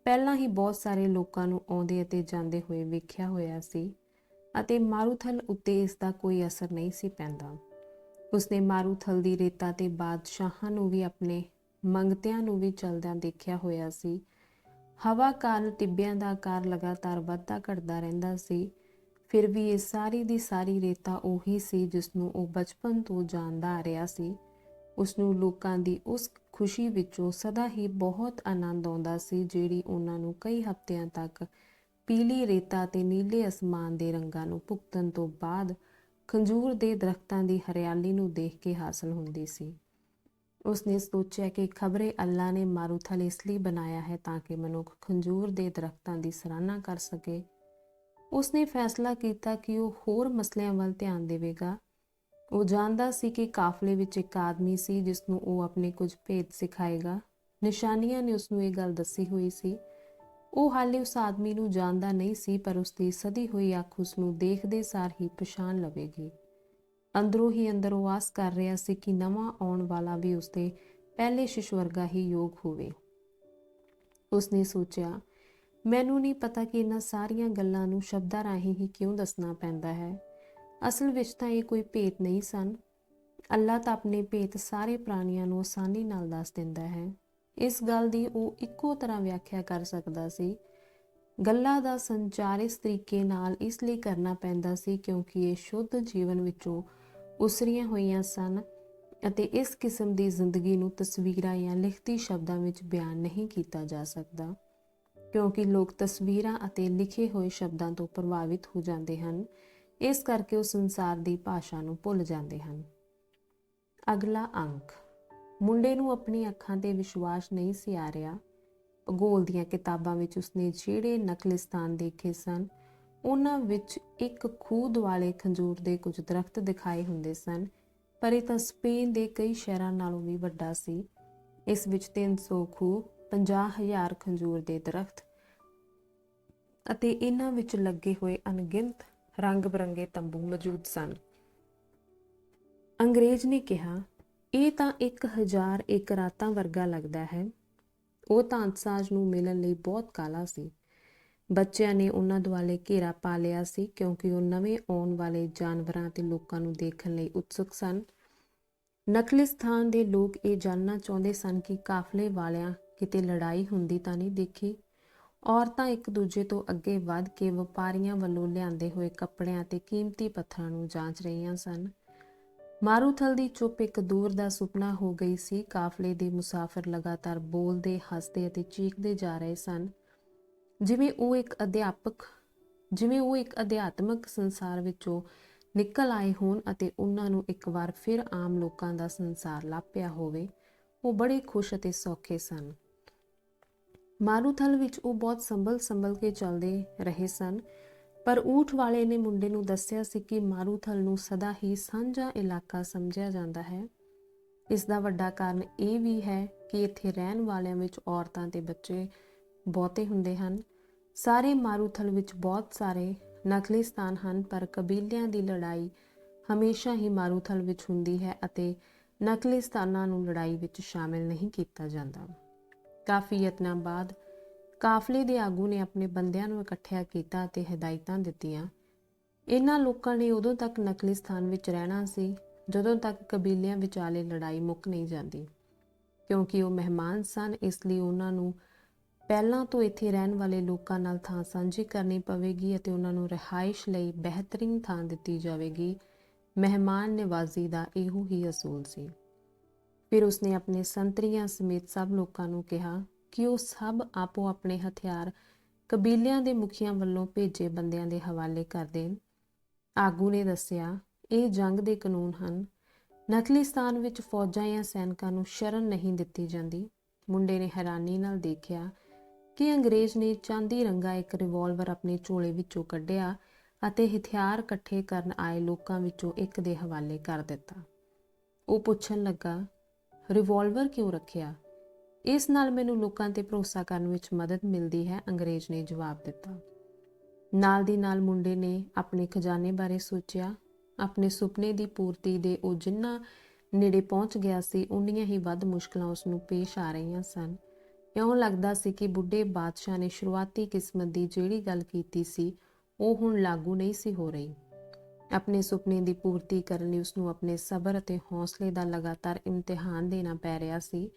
ਪਹਿਲਾਂ ਹੀ ਬਹੁਤ ਸਾਰੇ ਲੋਕਾਂ ਨੂੰ ਆਉਂਦੇ ਅਤੇ ਜਾਂਦੇ ਹੋਏ ਵੇਖਿਆ ਹੋਇਆ ਸੀ ਅਤੇ ਮਾਰੂਥਲ ਉੱਤੇ ਇਸ ਦਾ ਕੋਈ ਅਸਰ ਨਹੀਂ ਸੀ ਪੈਂਦਾ। ਉਸਨੇ ਮਾਰੂਥਲ ਦੀ ਰੇਤਾ ਤੇ ਬਾਦਸ਼ਾਹਾਂ ਨੂੰ ਵੀ, ਆਪਣੇ ਮੰਗਤਿਆਂ ਨੂੰ ਵੀ ਚਲਦਿਆਂ ਦੇਖਿਆ ਹੋਇਆ ਸੀ। ਹਵਾ ਕਾਰਨ ਟਿੱਬਿਆਂ ਦਾ ਆਕਾਰ ਲਗਾਤਾਰ ਵੱਧਦਾ ਘਟਦਾ ਰਹਿੰਦਾ ਸੀ। ਫਿਰ ਵੀ ਇਹ ਸਾਰੀ ਦੀ ਸਾਰੀ ਰੇਤਾ ਉਹੀ ਸੀ ਜਿਸ ਨੂੰ ਉਹ ਬਚਪਨ ਤੋਂ ਜਾਣਦਾ ਆ ਰਿਹਾ ਸੀ। ਉਸਨੂੰ ਲੋਕਾਂ ਦੀ ਉਸ ਖੁਸ਼ੀ ਵਿੱਚੋਂ ਸਦਾ ਹੀ ਬਹੁਤ ਆਨੰਦ ਆਉਂਦਾ ਸੀ, ਜਿਹੜੀ ਉਹਨਾਂ ਨੂੰ ਕਈ ਹਫ਼ਤਿਆਂ ਤੱਕ ਪੀਲੀ ਰੇਤਾ ਤੇ ਨੀਲੇ ਅਸਮਾਨ ਦੇ ਰੰਗਾਂ ਨੂੰ ਭੁਗਤਣ ਤੋਂ ਬਾਅਦ ਖੰਜੂਰ ਦੇ ਦਰਖਤਾਂ ਦੀ ਹਰਿਆਲੀ ਨੂੰ ਦੇਖ ਕੇ ਹਾਸਲ ਹੁੰਦੀ ਸੀ। ਉਸਨੇ ਸੋਚਿਆ ਕਿ ਖਬਰੇ ਅੱਲਾ ਨੇ ਮਾਰੂਥਲ ਇਸ ਲਈ ਬਣਾਇਆ ਹੈ ਤਾਂ ਕਿ ਮਨੁੱਖ ਖੰਜੂਰ ਦੇ ਦਰਖਤਾਂ ਦੀ ਸਰਾਹਨਾ ਕਰ ਸਕੇ। ਉਸਨੇ ਫੈਸਲਾ ਕੀਤਾ ਕਿ ਉਹ ਹੋਰ ਮਸਲਿਆਂ ਵੱਲ ਧਿਆਨ ਦੇਵੇਗਾ। ਉਹ ਜਾਣਦਾ ਸੀ ਕਿ ਕਾਫਲੇ ਵਿੱਚ ਇੱਕ ਆਦਮੀ ਸੀ ਜਿਸ ਨੂੰ ਉਹ ਆਪਣੇ ਕੁਝ ਭੇਦ ਸਿਖਾਏਗਾ। ਨਿਸ਼ਾਨੀਆਂ ਨੇ ਉਸਨੂੰ ਇਹ ਗੱਲ ਦੱਸੀ ਹੋਈ ਸੀ। ਉਹ ਹਾਲੇ ਉਸ ਆਦਮੀ ਨੂੰ ਜਾਣਦਾ ਨਹੀਂ ਸੀ, ਪਰ ਉਸਦੀ ਸਦੀ ਹੋਈ ਅੱਖ ਉਸਨੂੰ ਦੇਖਦੇ ਸਾਰ ਹੀ ਪਛਾਣ ਲਵੇਗੀ। ਅੰਦਰੋਂ ਹੀ ਅੰਦਰ ਉਹ ਆਸ ਕਰ ਰਿਹਾ ਸੀ ਕਿ ਨਵਾਂ ਆਉਣ ਵਾਲਾ ਵੀ ਉਸਦੇ ਪਹਿਲੇ ਸ਼ਿਸ਼ ਵਰਗਾ ਹੀ ਯੋਗ ਹੋਵੇ। ਉਸਨੇ ਸੋਚਿਆ, ਮੈਨੂੰ ਨਹੀਂ ਪਤਾ ਕਿ ਇਹਨਾਂ ਸਾਰੀਆਂ ਗੱਲਾਂ ਨੂੰ ਸ਼ਬਦਾਂ ਰਾਹੀਂ ਹੀ ਕਿਉਂ ਦੱਸਣਾ ਪੈਂਦਾ ਹੈ। ਅਸਲ ਵਿੱਚ ਤਾਂ ਇਹ ਕੋਈ ਭੇਤ ਨਹੀਂ ਸਨ। ਅੱਲਾ ਤਾਂ ਆਪਣੇ ਭੇਤ ਸਾਰੇ ਪ੍ਰਾਣੀਆਂ ਨੂੰ ਆਸਾਨੀ ਨਾਲ ਦੱਸ ਦਿੰਦਾ ਹੈ। ਇਸ ਗੱਲ ਦੀ ਉਹ ਇੱਕੋ ਤਰ੍ਹਾਂ ਵਿਆਖਿਆ ਕਰ ਸਕਦਾ ਸੀ। ਗੱਲਾਂ ਦਾ ਸੰਚਾਰ ਇਸ ਤਰੀਕੇ ਨਾਲ ਇਸ ਲਈ ਕਰਨਾ ਪੈਂਦਾ ਸੀ ਕਿਉਂਕਿ ਇਹ ਸ਼ੁੱਧ ਜੀਵਨ ਵਿੱਚੋਂ ਉਸਰੀਆਂ ਹੋਈਆਂ ਸਨ ਅਤੇ ਇਸ ਕਿਸਮ ਦੀ ਜ਼ਿੰਦਗੀ ਨੂੰ ਤਸਵੀਰਾਂ ਜਾਂ ਲਿਖਤੀ ਸ਼ਬਦਾਂ ਵਿੱਚ ਬਿਆਨ ਨਹੀਂ ਕੀਤਾ ਜਾ ਸਕਦਾ, ਕਿਉਂਕਿ ਲੋਕ ਤਸਵੀਰਾਂ ਅਤੇ ਲਿਖੇ ਹੋਏ ਸ਼ਬਦਾਂ ਤੋਂ ਪ੍ਰਭਾਵਿਤ ਹੋ ਜਾਂਦੇ ਹਨ। ਇਸ ਕਰਕੇ ਉਹ ਸੰਸਾਰ ਦੀ ਭਾਸ਼ਾ ਨੂੰ ਭੁੱਲ ਜਾਂਦੇ ਹਨ। ਅਗਲਾ ਅੰਕ। ਮੁੰਡੇ ਨੂੰ ਆਪਣੀ ਅੱਖਾਂ ਤੇ ਵਿਸ਼ਵਾਸ ਨਹੀਂ ਸੀ ਆ ਰਿਹਾ। ਭੂਗੋਲ ਦੀਆਂ ਕਿਤਾਬਾਂ ਵਿੱਚ ਉਸਨੇ ਜਿਹੜੇ ਨਕਲਿਸਤਾਨ ਦੇਖੇ ਸਨ, ਉਹਨਾਂ ਵਿੱਚ ਇੱਕ ਖੂਹ ਦੁਆਲੇ ਖੰਜੂਰ ਦੇ ਕੁਝ ਦਰਖਤ ਦਿਖਾਏ ਹੁੰਦੇ ਸਨ, ਪਰ ਇਹ ਤਾਂ ਸਪੇਨ ਦੇ ਕਈ ਸ਼ਹਿਰਾਂ ਨਾਲੋਂ ਵੀ ਵੱਡਾ ਸੀ। ਇਸ ਵਿੱਚ 300 ਖੂਹ, 50,000 ਖੰਜੂਰ ਦੇ ਦਰਖਤ ਅਤੇ ਇਹਨਾਂ ਵਿੱਚ ਲੱਗੇ ਹੋਏ ਅਣਗਿਣਤ ਰੰਗ ਬਰੰਗੇ ਤੰਬੂ ਮੌਜੂਦ ਸਨ। ਅੰਗਰੇਜ਼ ਨੇ ਕਿਹਾ, ਇਹ ਤਾਂ 1000 ਇੱਕ ਰਾਤਾਂ ਵਰਗਾ ਲੱਗਦਾ ਹੈ। ਉਹ ਤਾਂ ਅੰਸਾਜ਼ ਨੂੰ ਮਿਲਣ ਲਈ ਬਹੁਤ ਕਾਹਲਾ ਸੀ। ਬੱਚਿਆਂ ਨੇ ਉਹਨਾਂ ਦੁਆਲੇ ਘੇਰਾ ਪਾ ਲਿਆ ਸੀ ਕਿਉਂਕਿ ਉਹ ਨਵੇਂ ਆਉਣ ਵਾਲੇ ਜਾਨਵਰਾਂ ਅਤੇ ਲੋਕਾਂ ਨੂੰ ਦੇਖਣ ਲਈ ਉਤਸੁਕ ਸਨ। ਨਕਲਿਸਤਾਨ ਦੇ ਲੋਕ ਇਹ ਜਾਣਨਾ ਚਾਹੁੰਦੇ ਸਨ ਕਿ ਕਾਫਲੇ ਵਾਲਿਆਂ ਕਿਤੇ ਲੜਾਈ ਹੁੰਦੀ ਤਾਂ ਨਹੀਂ ਦੇਖੀ। ਔਰਤਾਂ ਇੱਕ ਦੂਜੇ ਤੋਂ ਅੱਗੇ ਵੱਧ ਕੇ ਵਪਾਰੀਆਂ ਵੱਲੋਂ ਲਿਆਂਦੇ ਹੋਏ ਕੱਪੜਿਆਂ ਅਤੇ ਕੀਮਤੀ ਪੱਥਰਾਂ ਨੂੰ ਜਾਂਚ ਰਹੀਆਂ ਸਨ। ਮਾਰੂਥਲ ਦੀ ਚੁੱਪ ਇੱਕ ਦੂਰ ਦਾ ਸੁਪਨਾ ਹੋ ਗਈ ਸੀ। ਕਾਫਲੇ ਦੇ ਮੁਸਾਫਿਰ ਲਗਾਤਾਰ ਬੋਲਦੇ, ਹੱਸਦੇ ਅਤੇ ਚੀਖਦੇ ਜਾ ਰਹੇ ਸਨ, ਜਿਵੇਂ ਉਹ ਇੱਕ ਅਧਿਆਤਮਕ ਸੰਸਾਰ ਵਿੱਚੋਂ ਨਿਕਲ ਆਏ ਹੋਣ ਅਤੇ ਉਹਨਾਂ ਨੂੰ ਇੱਕ ਵਾਰ ਫਿਰ ਆਮ ਲੋਕਾਂ ਦਾ ਸੰਸਾਰ ਲੱਭਿਆ ਹੋਵੇ, ਉਹ ਬੜੇ ਖੁਸ਼ ਅਤੇ ਸੌਖੇ ਸਨ। ਮਾਰੂਥਲ ਵਿੱਚ ਉਹ ਬਹੁਤ ਸੰਭਲ ਕੇ ਚੱਲਦੇ ਰਹੇ ਸਨ, ਪਰ ਊਠ ਵਾਲੇ ਨੇ ਮੁੰਡੇ ਨੂੰ ਦੱਸਿਆ ਸੀ ਕਿ ਮਾਰੂਥਲ ਨੂੰ ਸਦਾ ਹੀ ਸਾਂਝਾ ਇਲਾਕਾ ਸਮਝਿਆ ਜਾਂਦਾ ਹੈ। ਇਸ ਦਾ ਵੱਡਾ ਕਾਰਨ ਇਹ ਵੀ ਹੈ ਕਿ ਇੱਥੇ ਰਹਿਣ ਵਾਲਿਆਂ ਵਿੱਚ ਔਰਤਾਂ ਤੇ ਬੱਚੇ ਬਹੁਤੇ ਹੁੰਦੇ ਹਨ। ਸਾਰੇ ਮਾਰੂਥਲ ਵਿੱਚ ਬਹੁਤ ਸਾਰੇ ਨਕਲੀ ਸਥਾਨ ਹਨ, ਪਰ ਕਬੀਲਿਆਂ ਦੀ ਲੜਾਈ ਹਮੇਸ਼ਾ ਹੀ ਮਾਰੂਥਲ ਵਿੱਚ ਹੁੰਦੀ ਹੈ ਅਤੇ ਨਕਲੀ ਸਥਾਨਾਂ ਨੂੰ ਲੜਾਈ ਵਿੱਚ ਸ਼ਾਮਿਲ ਨਹੀਂ ਕੀਤਾ ਜਾਂਦਾ। ਕਾਫੀ ਯਤਨਾਂ ਬਾਅਦ ਕਾਫਲੇ ਦੇ ਆਗੂ ਨੇ ਆਪਣੇ ਬੰਦਿਆਂ ਨੂੰ ਇਕੱਠਿਆ ਕੀਤਾ ਅਤੇ ਹਦਾਇਤਾਂ ਦਿੱਤੀਆਂ। ਇਹਨਾਂ ਲੋਕਾਂ ਨੇ ਉਦੋਂ ਤੱਕ ਨਕਲੀ ਸਥਾਨ ਵਿੱਚ ਰਹਿਣਾ ਸੀ ਜਦੋਂ ਤੱਕ ਕਬੀਲਿਆਂ ਵਿਚਾਲੇ ਲੜਾਈ ਮੁੱਕ ਨਹੀਂ ਜਾਂਦੀ। ਕਿਉਂਕਿ ਉਹ ਮਹਿਮਾਨ ਸਨ, ਇਸ ਲਈ ਉਹਨਾਂ ਨੂੰ ਪਹਿਲਾਂ ਤੋਂ ਇੱਥੇ ਰਹਿਣ ਵਾਲੇ ਲੋਕਾਂ ਨਾਲ ਥਾਂ ਸਾਂਝੀ ਕਰਨੀ ਪਵੇਗੀ ਅਤੇ ਉਹਨਾਂ ਨੂੰ ਰਿਹਾਇਸ਼ ਲਈ ਬਿਹਤਰੀਨ ਥਾਂ ਦਿੱਤੀ ਜਾਵੇਗੀ। ਮਹਿਮਾਨ ਨਿਵਾਜ਼ੀ ਦਾ ਇਹੋ ਹੀ ਅਸੂਲ ਸੀ। ਫਿਰ ਉਸਨੇ ਆਪਣੇ ਸੰਤਰੀਆਂ ਸਮੇਤ ਸਭ ਲੋਕਾਂ ਨੂੰ ਕਿਹਾ ਕਿ ਉਹ ਸਭ ਆਪੋ ਆਪਣੇ ਹਥਿਆਰ ਕਬੀਲਿਆਂ ਦੇ ਮੁਖੀਆਂ ਵੱਲੋਂ ਭੇਜੇ ਬੰਦਿਆਂ ਦੇ ਹਵਾਲੇ ਕਰ ਦੇਣ। ਆਗੂ ਨੇ ਦੱਸਿਆ, ਇਹ ਜੰਗ ਦੇ ਕਾਨੂੰਨ ਹਨ। ਨਕਲੀ ਸਥਾਨ ਵਿੱਚ ਫੌਜਾਂ ਜਾਂ ਸੈਨਿਕਾਂ ਨੂੰ ਸ਼ਰਨ ਨਹੀਂ ਦਿੱਤੀ ਜਾਂਦੀ। ਮੁੰਡੇ ਨੇ ਹੈਰਾਨੀ ਨਾਲ ਦੇਖਿਆ ਕਿ ਅੰਗਰੇਜ਼ ਨੇ ਚਾਂਦੀ ਰੰਗਾ ਇੱਕ ਰਿਵਾਲਵਰ ਆਪਣੇ ਝੋਲੇ ਵਿੱਚੋਂ ਕੱਢਿਆ ਅਤੇ ਹਥਿਆਰ ਇਕੱਠੇ ਕਰਨ ਆਏ ਲੋਕਾਂ ਵਿੱਚੋਂ ਇੱਕ ਦੇ ਹਵਾਲੇ ਕਰ ਦਿੱਤਾ। ਉਹ ਪੁੱਛਣ ਲੱਗਾ, ਰਿਵਾਲਵਰ ਕਿਉਂ ਰੱਖਿਆ? ਇਸ ਨਾਲ ਮੈਨੂੰ ਲੋਕਾਂ ਤੇ ਭਰੋਸਾ ਕਰਨ ਵਿੱਚ ਮਦਦ ਮਿਲਦੀ ਹੈ, ਅੰਗਰੇਜ਼ ਨੇ ਜਵਾਬ ਦਿੱਤਾ। ਨਾਲ ਦੀ ਨਾਲ ਮੁੰਡੇ ਨੇ ਆਪਣੇ ਖਜ਼ਾਨੇ ਬਾਰੇ ਸੋਚਿਆ। ਆਪਣੇ ਸੁਪਨੇ ਦੀ ਪੂਰਤੀ ਦੇ ਉਹ ਜਿੰਨਾ ਨੇੜੇ ਪਹੁੰਚ ਗਿਆ ਸੀ, ਉਨੀਆਂ ਹੀ ਵੱਧ ਮੁਸ਼ਕਲਾਂ ਉਸ ਨੂੰ ਪੇਸ਼ ਆ ਰਹੀਆਂ ਸਨ। ਇਉਂ ਲੱਗਦਾ ਸੀ ਕਿ ਬੁੱਢੇ ਬਾਦਸ਼ਾਹ ਨੇ ਸ਼ੁਰੂਆਤੀ ਕਿਸਮਤ ਦੀ ਜਿਹੜੀ ਗੱਲ ਕੀਤੀ ਸੀ, ਉਹ ਹੁਣ ਲਾਗੂ ਨਹੀਂ ਸੀ ਹੋ ਰਹੀ। ਆਪਣੇ ਸੁਪਨੇ ਦੀ ਪੂਰਤੀ ਕਰਨ ਲਈ ਉਸਨੂੰ ਆਪਣੇ ਸਬਰ ਅਤੇ ਹੌਸਲੇ ਦਾ ਲਗਾਤਾਰ ਇਮਤਿਹਾਨ ਦੇਣਾ ਪੈ ਰਿਹਾ ਸੀ।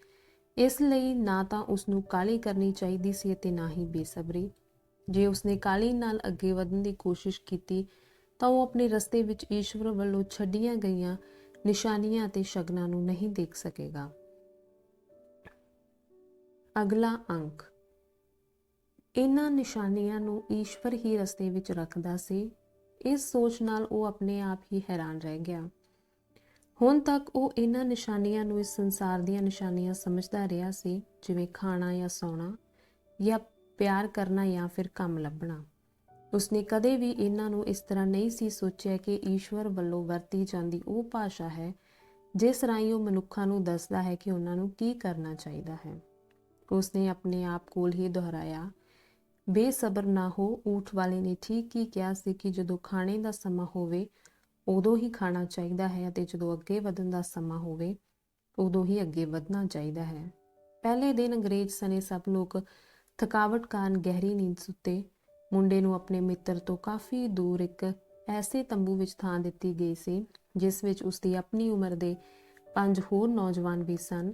ਇਸ ਲਈ ਨਾ ਤਾਂ ਉਸਨੂੰ ਕਾਹਲੀ ਕਰਨੀ ਚਾਹੀਦੀ ਸੀ ਅਤੇ ਨਾ ਹੀ ਬੇਸਬਰੀ। ਜੇ ਉਸਨੇ ਕਾਹਲੀ ਨਾਲ ਅੱਗੇ ਵਧਣ ਦੀ ਕੋਸ਼ਿਸ਼ ਕੀਤੀ ਤਾਂ ਉਹ ਆਪਣੇ ਰਸਤੇ ਵਿੱਚ ਈਸ਼ਵਰ ਵੱਲੋਂ ਛੱਡੀਆਂ ਗਈਆਂ ਨਿਸ਼ਾਨੀਆਂ ਅਤੇ ਸ਼ਗਨਾਂ ਨੂੰ ਨਹੀਂ ਦੇਖ ਸਕੇਗਾ। ਅਗਲਾ ਅੰਕ। ਇਹਨਾਂ ਨਿਸ਼ਾਨੀਆਂ ਨੂੰ ਈਸ਼ਵਰ ਹੀ ਰਸਤੇ ਵਿੱਚ ਰੱਖਦਾ ਸੀ। ਇਸ ਸੋਚ ਨਾਲ ਉਹ ਆਪਣੇ ਆਪ ਹੀ ਹੈਰਾਨ ਰਹਿ ਗਿਆ। ਹੁਣ ਤੱਕ ਉਹ ਇਹਨਾਂ ਨਿਸ਼ਾਨੀਆਂ ਨੂੰ ਇਸ ਸੰਸਾਰ ਦੀਆਂ ਨਿਸ਼ਾਨੀਆਂ ਸਮਝਦਾ ਰਿਹਾ ਸੀ, ਜਿਵੇਂ ਖਾਣਾ ਜਾਂ ਸੌਣਾ ਜਾਂ ਪਿਆਰ ਕਰਨਾ ਜਾਂ ਫਿਰ ਕੰਮ ਲੱਭਣਾ। ਉਸਨੇ ਕਦੇ ਵੀ ਇਹਨਾਂ ਨੂੰ ਇਸ ਤਰ੍ਹਾਂ ਨਹੀਂ ਸੀ ਸੋਚਿਆ ਕਿ ਈਸ਼ਵਰ ਵੱਲੋਂ ਵਰਤੀ ਜਾਂਦੀ ਉਹ ਭਾਸ਼ਾ ਹੈ ਜਿਸ ਰਾਹੀਂ ਉਹ ਮਨੁੱਖਾਂ ਨੂੰ ਦੱਸਦਾ ਹੈ ਕਿ ਉਹਨਾਂ ਨੂੰ ਕੀ ਕਰਨਾ ਚਾਹੀਦਾ ਹੈ। ਉਸਨੇ ਆਪਣੇ ਆਪ ਕੋਲ ਹੀ ਦੁਹਰਾਇਆ, ਬੇਸਬਰ ਨਾ ਹੋ। ਊਠ ਵਾਲੇ ਨੇ ਠੀਕ ਹੀ ਕਿਹਾ ਸੀ ਕਿ ਜਦੋਂ ਖਾਣੇ ਦਾ ਸਮਾਂ ਹੋਵੇ ਉਦੋਂ ਹੀ ਖਾਣਾ ਚਾਹੀਦਾ ਹੈ ਅਤੇ ਜਦੋਂ ਅੱਗੇ ਵਧਣ ਦਾ ਸਮਾਂ ਹੋਵੇ ਉਦੋਂ ਹੀ ਅੱਗੇ ਵਧਣਾ ਚਾਹੀਦਾ ਹੈ। ਪਹਿਲੇ ਦਿਨ ਅੰਗਰੇਜ਼ ਸਣੇ ਸਭ ਲੋਕ ਥਕਾਵਟ ਕਾਰਨ ਗਹਿਰੀ ਨੀਂਦ ਸੁੱਤੇ। ਮੁੰਡੇ ਨੂੰ ਆਪਣੇ ਮਿੱਤਰ ਤੋਂ ਕਾਫੀ ਦੂਰ ਇੱਕ ਐਸੇ ਤੰਬੂ ਵਿੱਚ ਥਾਂ ਦਿੱਤੀ ਗਈ ਸੀ ਜਿਸ ਵਿੱਚ ਉਸਦੀ ਆਪਣੀ ਉਮਰ ਦੇ 5 ਹੋਰ ਨੌਜਵਾਨ ਵੀ ਸਨ।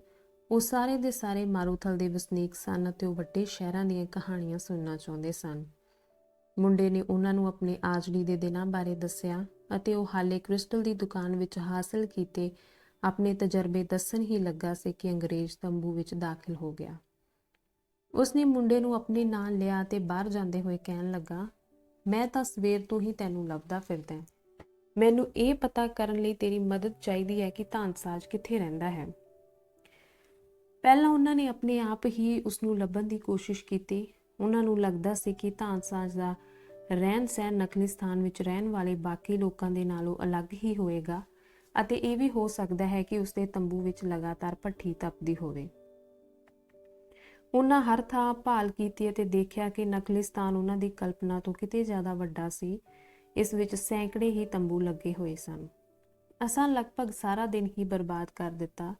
ਉਹ ਸਾਰੇ ਦੇ ਸਾਰੇ ਮਾਰੂਥਲ ਦੇ ਵਸਨੀਕ ਸਨ ਅਤੇ ਉਹ ਵੱਡੇ ਸ਼ਹਿਰਾਂ ਦੀਆਂ ਕਹਾਣੀਆਂ ਸੁਣਨਾ ਚਾਹੁੰਦੇ ਸਨ। ਮੁੰਡੇ ਨੇ ਉਹਨਾਂ ਨੂੰ ਆਪਣੇ ਆਜੜੀ ਦੇ ਦਿਨਾਂ ਬਾਰੇ ਦੱਸਿਆ ਅਤੇ ਉਹ ਹਾਲੇ ਕ੍ਰਿਸਟਲ ਦੀ ਦੁਕਾਨ ਵਿੱਚ ਹਾਸਲ ਕੀਤੇ ਆਪਣੇ ਤਜਰਬੇ ਦੱਸਣ ਹੀ ਲੱਗਾ ਸੀ ਕਿ ਅੰਗਰੇਜ਼ ਤੰਬੂ ਵਿੱਚ ਦਾਖਲ ਹੋ ਗਿਆ। ਉਸਨੇ ਮੁੰਡੇ ਨੂੰ ਆਪਣੇ ਨਾਲ ਲਿਆ ਅਤੇ ਬਾਹਰ ਜਾਂਦੇ ਹੋਏ ਕਹਿਣ ਲੱਗਾ, ਮੈਂ ਤਾਂ ਸਵੇਰ ਤੋਂ ਹੀ ਤੈਨੂੰ ਲੱਭਦਾ ਫਿਰਦਾ। ਮੈਨੂੰ ਇਹ ਪਤਾ ਕਰਨ ਲਈ ਤੇਰੀ ਮਦਦ ਚਾਹੀਦੀ ਹੈ ਕਿ ਧਾਨਸਾਜ ਕਿੱਥੇ ਰਹਿੰਦਾ ਹੈ। ਪਹਿਲਾਂ ਉਹਨਾਂ ਨੇ ਆਪਣੇ ਆਪ ਹੀ ਉਸਨੂੰ ਲੱਭਣ ਦੀ ਕੋਸ਼ਿਸ਼ ਕੀਤੀ। ਉਹਨਾਂ ਨੂੰ ਲੱਗਦਾ ਸੀ ਕਿ ਧਾਨਸਾਜ ਦਾ ਰਹਿਣ ਸਹਿਣ ਨਕਲੀ ਸਥਾਨ ਵਿੱਚ ਰਹਿਣ ਵਾਲੇ ਬਾਕੀ ਲੋਕਾਂ ਦੇ ਨਾਲੋਂ ਅਲੱਗ ਹੀ ਹੋਏਗਾ ਅਤੇ ਇਹ ਵੀ ਹੋ ਸਕਦਾ ਹੈ ਕਿ ਉਸਦੇ ਤੰਬੂ ਵਿੱਚ ਲਗਾਤਾਰ ਭੱਠੀ ਤਪਦੀ ਹੋਵੇ। ਉਹਨਾਂ ਹਰ ਥਾਂ ਭਾਲ ਕੀਤੀ ਅਤੇ ਦੇਖਿਆ ਕਿ ਨਕਲੀ ਸਥਾਨ ਉਹਨਾਂ ਦੀ ਕਲਪਨਾ ਤੋਂ ਕਿਤੇ ਜ਼ਿਆਦਾ ਵੱਡਾ ਸੀ। ਇਸ ਵਿੱਚ ਸੈਂਕੜੇ ਹੀ ਤੰਬੂ ਲੱਗੇ ਹੋਏ ਸਨ। ਅਸਾਂ ਲਗਭਗ ਸਾਰਾ ਦਿਨ ਹੀ ਬਰਬਾਦ ਕਰ ਦਿੱਤਾ।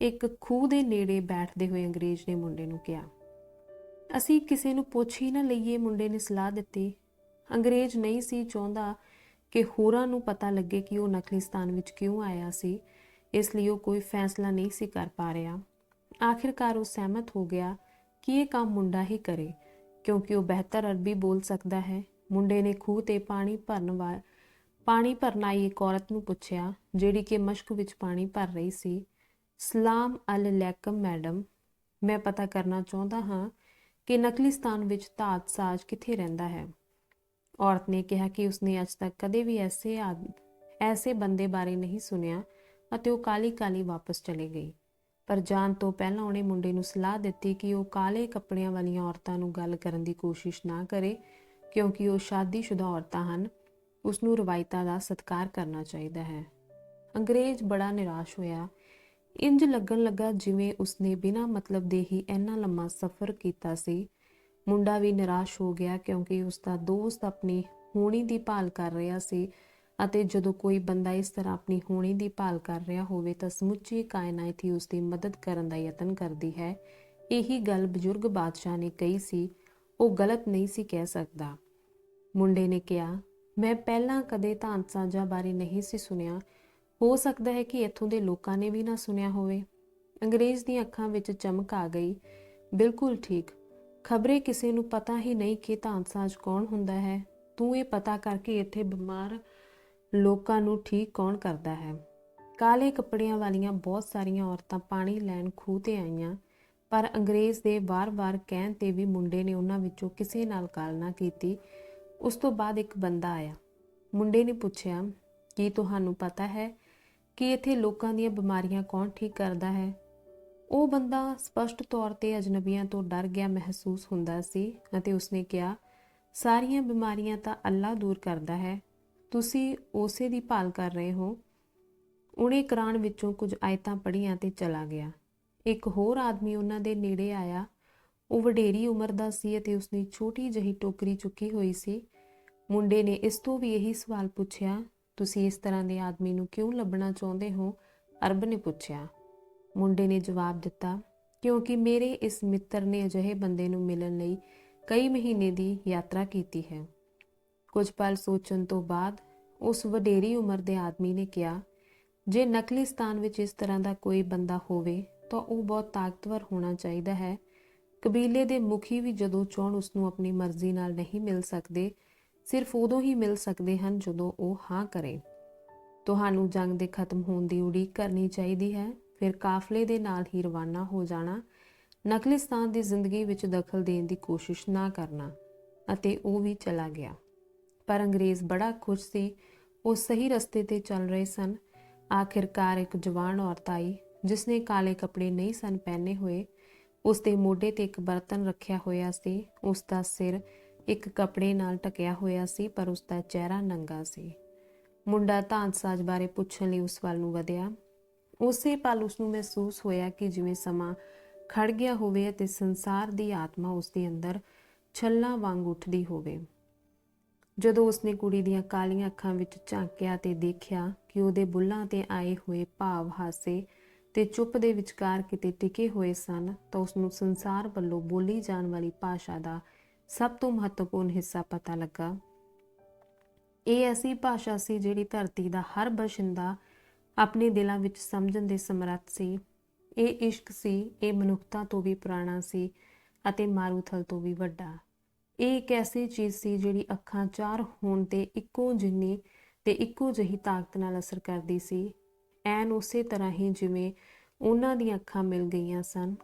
ਇੱਕ ਖੂਹ ਦੇ ਨੇੜੇ ਬੈਠਦੇ ਹੋਏ ਅੰਗਰੇਜ਼ ਨੇ ਮੁੰਡੇ ਨੂੰ ਕਿਹਾ, ਅਸੀਂ ਕਿਸੇ ਨੂੰ ਪੁੱਛ ਹੀ ਨਾ ਲਈਏ। ਮੁੰਡੇ ਨੇ ਸਲਾਹ ਦਿੱਤੀ। ਅੰਗਰੇਜ਼ ਨਹੀਂ ਸੀ ਚਾਹੁੰਦਾ ਕਿ ਹੋਰਾਂ ਨੂੰ ਪਤਾ ਲੱਗੇ ਕਿ ਉਹ ਨਕਲੀ ਸਥਾਨ ਵਿੱਚ ਕਿਉਂ ਆਇਆ ਸੀ, ਇਸ ਲਈ ਉਹ ਕੋਈ ਫੈਸਲਾ ਨਹੀਂ ਸੀ ਕਰ ਪਾ ਰਿਹਾ। ਆਖਿਰਕਾਰ ਉਹ ਸਹਿਮਤ ਹੋ ਗਿਆ ਕਿ ਇਹ ਕੰਮ ਮੁੰਡਾ ਹੀ ਕਰੇ ਕਿਉਂਕਿ ਉਹ ਬਿਹਤਰ ਅਰਬੀ ਬੋਲ ਸਕਦਾ ਹੈ। ਮੁੰਡੇ ਨੇ ਖੂਹ ਤੇ ਪਾਣੀ ਭਰਨ ਆਈ ਇੱਕ ਔਰਤ ਨੂੰ ਪੁੱਛਿਆ, ਜਿਹੜੀ ਕਿ ਮਸ਼ਕ ਵਿੱਚ ਪਾਣੀ ਭਰ ਰਹੀ ਸੀ, ਸਲਾਮ ਅਲੈਕਮ ਮੈਡਮ, ਮੈਂ ਪਤਾ ਕਰਨਾ ਚਾਹੁੰਦਾ ਹਾਂ ਕਿ ਨਕਲੀ ਸਥਾਨ ਵਿੱਚ ਧਾਤਸਾਜ ਕਿੱਥੇ ਰਹਿੰਦਾ ਹੈ। ਔਰਤ ਨੇ ਕਿਹਾ ਕਿ ਉਸਨੇ ਅੱਜ ਤੱਕ ਕਦੇ ਵੀ ਐਸੇ ਐਸੇ ਬੰਦੇ ਬਾਰੇ ਨਹੀਂ ਸੁਣਿਆ ਅਤੇ ਉਹ ਕਾਲੀ ਵਾਪਸ ਚਲੇ ਗਈ। ਪਰ ਜਾਣ ਤੋਂ ਪਹਿਲਾਂ ਉਹਨੇ ਮੁੰਡੇ ਨੂੰ ਸਲਾਹ ਦਿੱਤੀ ਕਿ ਉਹ ਕਾਲੇ ਕੱਪੜਿਆਂ ਵਾਲੀਆਂ ਔਰਤਾਂ ਨੂੰ ਗੱਲ ਕਰਨ ਦੀ ਕੋਸ਼ਿਸ਼ ਨਾ ਕਰੇ, ਕਿਉਂਕਿ ਉਹ ਸ਼ਾਦੀशुदा ਔਰਤਾਂ ਹਨ। ਉਸ ਨੂੰ ਰਵਾਇਤਾਂ ਦਾ ਸਤਿਕਾਰ ਕਰਨਾ ਚਾਹੀਦਾ ਹੈ। ਅੰਗਰੇਜ਼ ਬੜਾ ਨਿਰਾਸ਼ ਹੋਇਆ। ਇੰਜ ਲੱਗਣ ਲੱਗਾ ਜਿਵੇਂ ਉਸਨੇ ਬਿਨਾਂ ਮਤਲਬ ਦੇ ਹੀ ਇੰਨਾ ਲੰਮਾ ਸਫ਼ਰ ਕੀਤਾ ਸੀ। ਮੁੰਡਾ ਵੀ ਨਿਰਾਸ਼ ਹੋ ਗਿਆ, ਕਿਉਂਕਿ ਉਸਦਾ ਦੋਸਤ ਆਪਣੀ ਹੋਣੀ ਦੀ ਭਾਲ ਕਰ ਰਿਹਾ ਸੀ ਅਤੇ ਜਦੋਂ ਕੋਈ ਬੰਦਾ ਇਸ ਤਰ੍ਹਾਂ ਆਪਣੀ ਹੋਣੀ ਦੀ ਭਾਲ ਕਰ ਰਿਹਾ ਹੋਵੇ ਤਾਂ ਸਮੁੱਚੀ ਕਾਇਨਾਤ ਹੀ ਉਸਦੀ ਮਦਦ ਕਰਨ ਦਾ ਯਤਨ ਕਰਦੀ ਹੈ। ਇਹੀ ਗੱਲ ਬਜ਼ੁਰਗ ਬਾਦਸ਼ਾਹ ਨੇ ਕਹੀ ਸੀ। ਉਹ ਗਲਤ ਨਹੀਂ ਸੀ ਕਹਿ ਸਕਦਾ। ਮੁੰਡੇ ਨੇ ਕਿਹਾ, ਮੈਂ ਪਹਿਲਾਂ ਕਦੇ ਧਾਨ ਸਾਂਝਾਂ ਬਾਰੇ ਨਹੀਂ ਸੀ ਸੁਣਿਆ। ਹੋ ਸਕਦਾ ਹੈ ਕਿ ਇੱਥੋਂ ਦੇ ਲੋਕਾਂ ਨੇ ਵੀ ਨਾ ਸੁਣਿਆ ਹੋਵੇ। ਅੰਗਰੇਜ਼ ਦੀਆਂ ਅੱਖਾਂ ਵਿੱਚ ਚਮਕ ਆ ਗਈ। ਬਿਲਕੁਲ ਠੀਕ। ਖਬਰੇ ਕਿਸੇ ਨੂੰ ਪਤਾ ਹੀ ਨਹੀਂ ਕਿ ਧਾਨ ਸਾਂਝ ਕੌਣ ਹੁੰਦਾ ਹੈ। ਤੂੰ ਇਹ ਪਤਾ ਕਰਕੇ ਇੱਥੇ ਬਿਮਾਰ ਲੋਕਾਂ ਨੂੰ ਠੀਕ ਕੌਣ ਕਰਦਾ ਹੈ। ਕਾਲੇ ਕੱਪੜਿਆਂ ਵਾਲੀਆਂ ਬਹੁਤ ਸਾਰੀਆਂ ਔਰਤਾਂ ਪਾਣੀ ਲੈਣ ਖੂਹ ਤੇ ਆਈਆਂ, ਪਰ ਅੰਗਰੇਜ਼ ਦੇ ਵਾਰ-ਵਾਰ ਕਹਿਣ ਤੇ ਵੀ ਮੁੰਡੇ ਨੇ ਉਹਨਾਂ ਵਿੱਚੋਂ ਕਿਸੇ ਨਾਲ ਗੱਲ ਨਾ ਕੀਤੀ। ਉਸ ਤੋਂ ਬਾਅਦ ਇੱਕ ਬੰਦਾ ਆਇਆ। ਮੁੰਡੇ ਨੇ ਪੁੱਛਿਆ, ਕੀ ਤੁਹਾਨੂੰ ਪਤਾ ਹੈ ਕਿ ਇੱਥੇ ਲੋਕਾਂ ਦੀਆਂ ਬਿਮਾਰੀਆਂ ਕੌਣ ਠੀਕ ਕਰਦਾ ਹੈ? ਉਹ ਬੰਦਾ ਸਪਸ਼ਟ ਤੌਰ ਤੇ ਅਜਨਬੀਆਂ ਤੋਂ ਡਰ ਗਿਆ ਮਹਿਸੂਸ ਹੁੰਦਾ ਸੀ ਅਤੇ ਉਸਨੇ ਕਿਹਾ, ਸਾਰੀਆਂ ਬਿਮਾਰੀਆਂ ਤਾਂ ਅੱਲਾ ਦੂਰ ਕਰਦਾ ਹੈ। ਤੁਸੀਂ ਉਸੇ ਦੀ ਭਾਲ ਕਰ ਰਹੇ ਹੋ। ਉਹਨੇ ਕੁਰਾਨ ਵਿੱਚੋਂ ਕੁਝ ਆਇਤਾਂ ਪੜ੍ਹੀਆਂ ਤੇ ਚਲਾ ਗਿਆ। ਇੱਕ ਹੋਰ ਆਦਮੀ ਉਹਨਾਂ ਦੇ ਨੇੜੇ ਆਇਆ। ਉਹ ਵਡੇਰੀ ਉਮਰ ਦਾ ਸੀ ਅਤੇ ਉਸਨੇ ਛੋਟੀ ਜਿਹੀ ਟੋਕਰੀ ਚੁੱਕੀ ਹੋਈ ਸੀ। ਮੁੰਡੇ ਨੇ ਇਸ ਤੋਂ ਵੀ ਇਹੀ ਸਵਾਲ ਪੁੱਛਿਆ, ਤੁਸੀਂ ਇਸ ਤਰ੍ਹਾਂ ਦੇ ਆਦਮੀ ਨੂੰ ਕਿਉਂ ਲੱਭਣਾ ਚਾਹੁੰਦੇ ਹੋ? ਅਰਬ ਨੇ ਪੁੱਛਿਆ। ਮੁੰਡੇ ਨੇ ਜਵਾਬ ਦਿੱਤਾ, ਕਿਉਂਕਿ ਮੇਰੇ ਇਸ ਮਿੱਤਰ ਨੇ ਅਜਿਹੇ ਬੰਦੇ ਨੂੰ ਮਿਲਣ ਲਈ ਕਈ ਮਹੀਨੇ ਦੀ ਯਾਤਰਾ ਕੀਤੀ ਹੈ। ਕੁਝ ਪਲ ਸੋਚਣ ਤੋਂ ਬਾਅਦ ਉਸ ਵਡੇਰੀ ਉਮਰ ਦੇ ਆਦਮੀ ਨੇ ਕਿਹਾ, ਜੇ ਨਕਲੀਸਤਾਨ ਵਿੱਚ ਇਸ ਤਰ੍ਹਾਂ ਦਾ ਕੋਈ ਬੰਦਾ ਹੋਵੇ ਤਾਂ ਉਹ ਬਹੁਤ ਤਾਕਤਵਰ ਹੋਣਾ ਚਾਹੀਦਾ ਹੈ। ਕਬੀਲੇ ਦੇ ਮੁਖੀ ਵੀ ਜਦੋਂ ਚਾਹੁਣ ਉਸ ਨੂੰ ਆਪਣੀ ਮਰਜ਼ੀ ਨਾਲ ਨਹੀਂ ਮਿਲ ਸਕਦੇ, ਸਿਰਫ ਉਦੋਂ ਹੀ ਮਿਲ ਸਕਦੇ ਹਨ ਜਦੋਂ ਉਹ ਹਾਂ ਕਰੇ। ਤੁਹਾਨੂੰ ਜੰਗ ਦੇ ਖਤਮ ਹੋਣ ਦੀ ਉਡੀਕ ਕਰਨੀ ਚਾਹੀਦੀ ਹੈ, ਫਿਰ ਕਾਫਲੇ ਦੇ ਨਾਲ ਹੀ ਰਵਾਨਾ ਹੋ ਜਾਣਾ। ਨਕਲੀਸਤਾਨ ਦੀ ਜ਼ਿੰਦਗੀ ਵਿੱਚ ਦਖਲ ਦੇਣ ਦੀ ਕੋਸ਼ਿਸ਼ ਨਾ ਕਰਨਾ। ਅਤੇ ਉਹ ਵੀ ਚਲਾ ਗਿਆ। ਪਰ ਅੰਗਰੇਜ਼ ਬੜਾ ਖੁਸ਼ ਸੀ। ਉਹ ਸਹੀ ਰਸਤੇ ਤੇ ਚੱਲ ਰਹੇ ਸਨ। ਆਖਿਰਕਾਰ ਇੱਕ ਜਵਾਨ ਔਰਤ ਆਈ ਜਿਸਨੇ ਕਾਲੇ ਕੱਪੜੇ ਨਹੀਂ ਸਨ ਪਹਿਨੇ ਹੋਏ। ਉਸ ਦੇ ਮੋਢੇ ਤੇ ਇੱਕ ਬਰਤਨ ਰੱਖਿਆ ਹੋਇਆ ਸੀ। ਉਸ ਦਾ ਸਿਰ ਇੱਕ ਕੱਪੜੇ ਨਾਲ ਢਕਿਆ ਹੋਇਆ ਸੀ, ਪਰ ਉਸ ਦਾ ਚਿਹਰਾ ਨੰਗਾ ਸੀ। ਮੁੰਡਾ ਧਾਨਸਾਜ ਬਾਰੇ ਪੁੱਛਣ ਲਈ ਉਸ ਵੱਲ ਨੂੰ ਵਧਿਆ। ਉਸੇ ਪਲ ਉਸ ਨੂੰ ਮਹਿਸੂਸ ਹੋਇਆ ਕਿ ਜਿਵੇਂ ਸਮਾਂ ਖੜ ਗਿਆ ਹੋਵੇ ਅਤੇ ਸੰਸਾਰ ਦੀ ਆਤਮਾ ਉਸ ਦੇ ਅੰਦਰ ਛੱਲਾਂ ਵਾਂਗ ਉੱਠਦੀ ਹੋਵੇ। ਜਦੋਂ ਉਸਨੇ ਕੁੜੀ ਦੀਆਂ ਕਾਲੀਆਂ ਅੱਖਾਂ ਵਿੱਚ ਝਾਂਕਿਆ ਤੇ ਦੇਖਿਆ ਕਿ ਉਹਦੇ ਬੁੱਲ੍ਹਾਂ ਤੇ ਆਏ ਹੋਏ ਭਾਵ ਹਾਸੇ ਤੇ ਚੁੱਪ ਦੇ ਵਿਚਕਾਰ ਕਿਤੇ ਟਿਕੇ ਹੋਏ ਸਨ, ਤਾਂ ਉਸਨੂੰ ਸੰਸਾਰ ਵੱਲੋਂ ਬੋਲੀ ਜਾਣ ਵਾਲੀ ਭਾਸ਼ਾ ਦਾ ਸਭ ਤੋਂ ਮਹੱਤਵਪੂਰਨ ਹਿੱਸਾ ਪਤਾ ਲੱਗਾ। ਇਹ ਐਸੀ ਭਾਸ਼ਾ ਸੀ ਜਿਹੜੀ ਧਰਤੀ ਦਾ ਹਰ ਬਸ਼ਿੰਦਾ ਆਪਣੇ ਦਿਲਾਂ ਵਿੱਚ ਸਮਝਣ ਦੇ ਸਮਰੱਥ ਸੀ। ਇਹ ਇਸ਼ਕ ਸੀ। ਇਹ ਮਨੁੱਖਤਾ ਤੋਂ ਵੀ ਪੁਰਾਣਾ ਸੀ ਅਤੇ ਮਾਰੂਥਲ ਤੋਂ ਵੀ ਵੱਡਾ। ਇਹ ਇੱਕ ਐਸੀ ਚੀਜ਼ ਸੀ ਜਿਹੜੀ ਅੱਖਾਂ ਚਾਰ ਹੋਣ ਤੇ ਇੱਕੋ ਜਿੰਨੀ ਤੇ ਇੱਕੋ ਜਿਹੀ ਤਾਕਤ ਨਾਲ ਅਸਰ ਕਰਦੀ ਸੀ, ਐਨ ਉਸੇ ਤਰ੍ਹਾਂ ਹੀ ਜਿਵੇਂ ਉਹਨਾਂ ਦੀਆਂ ਅੱਖਾਂ ਮਿਲ ਗਈਆਂ ਸਨ।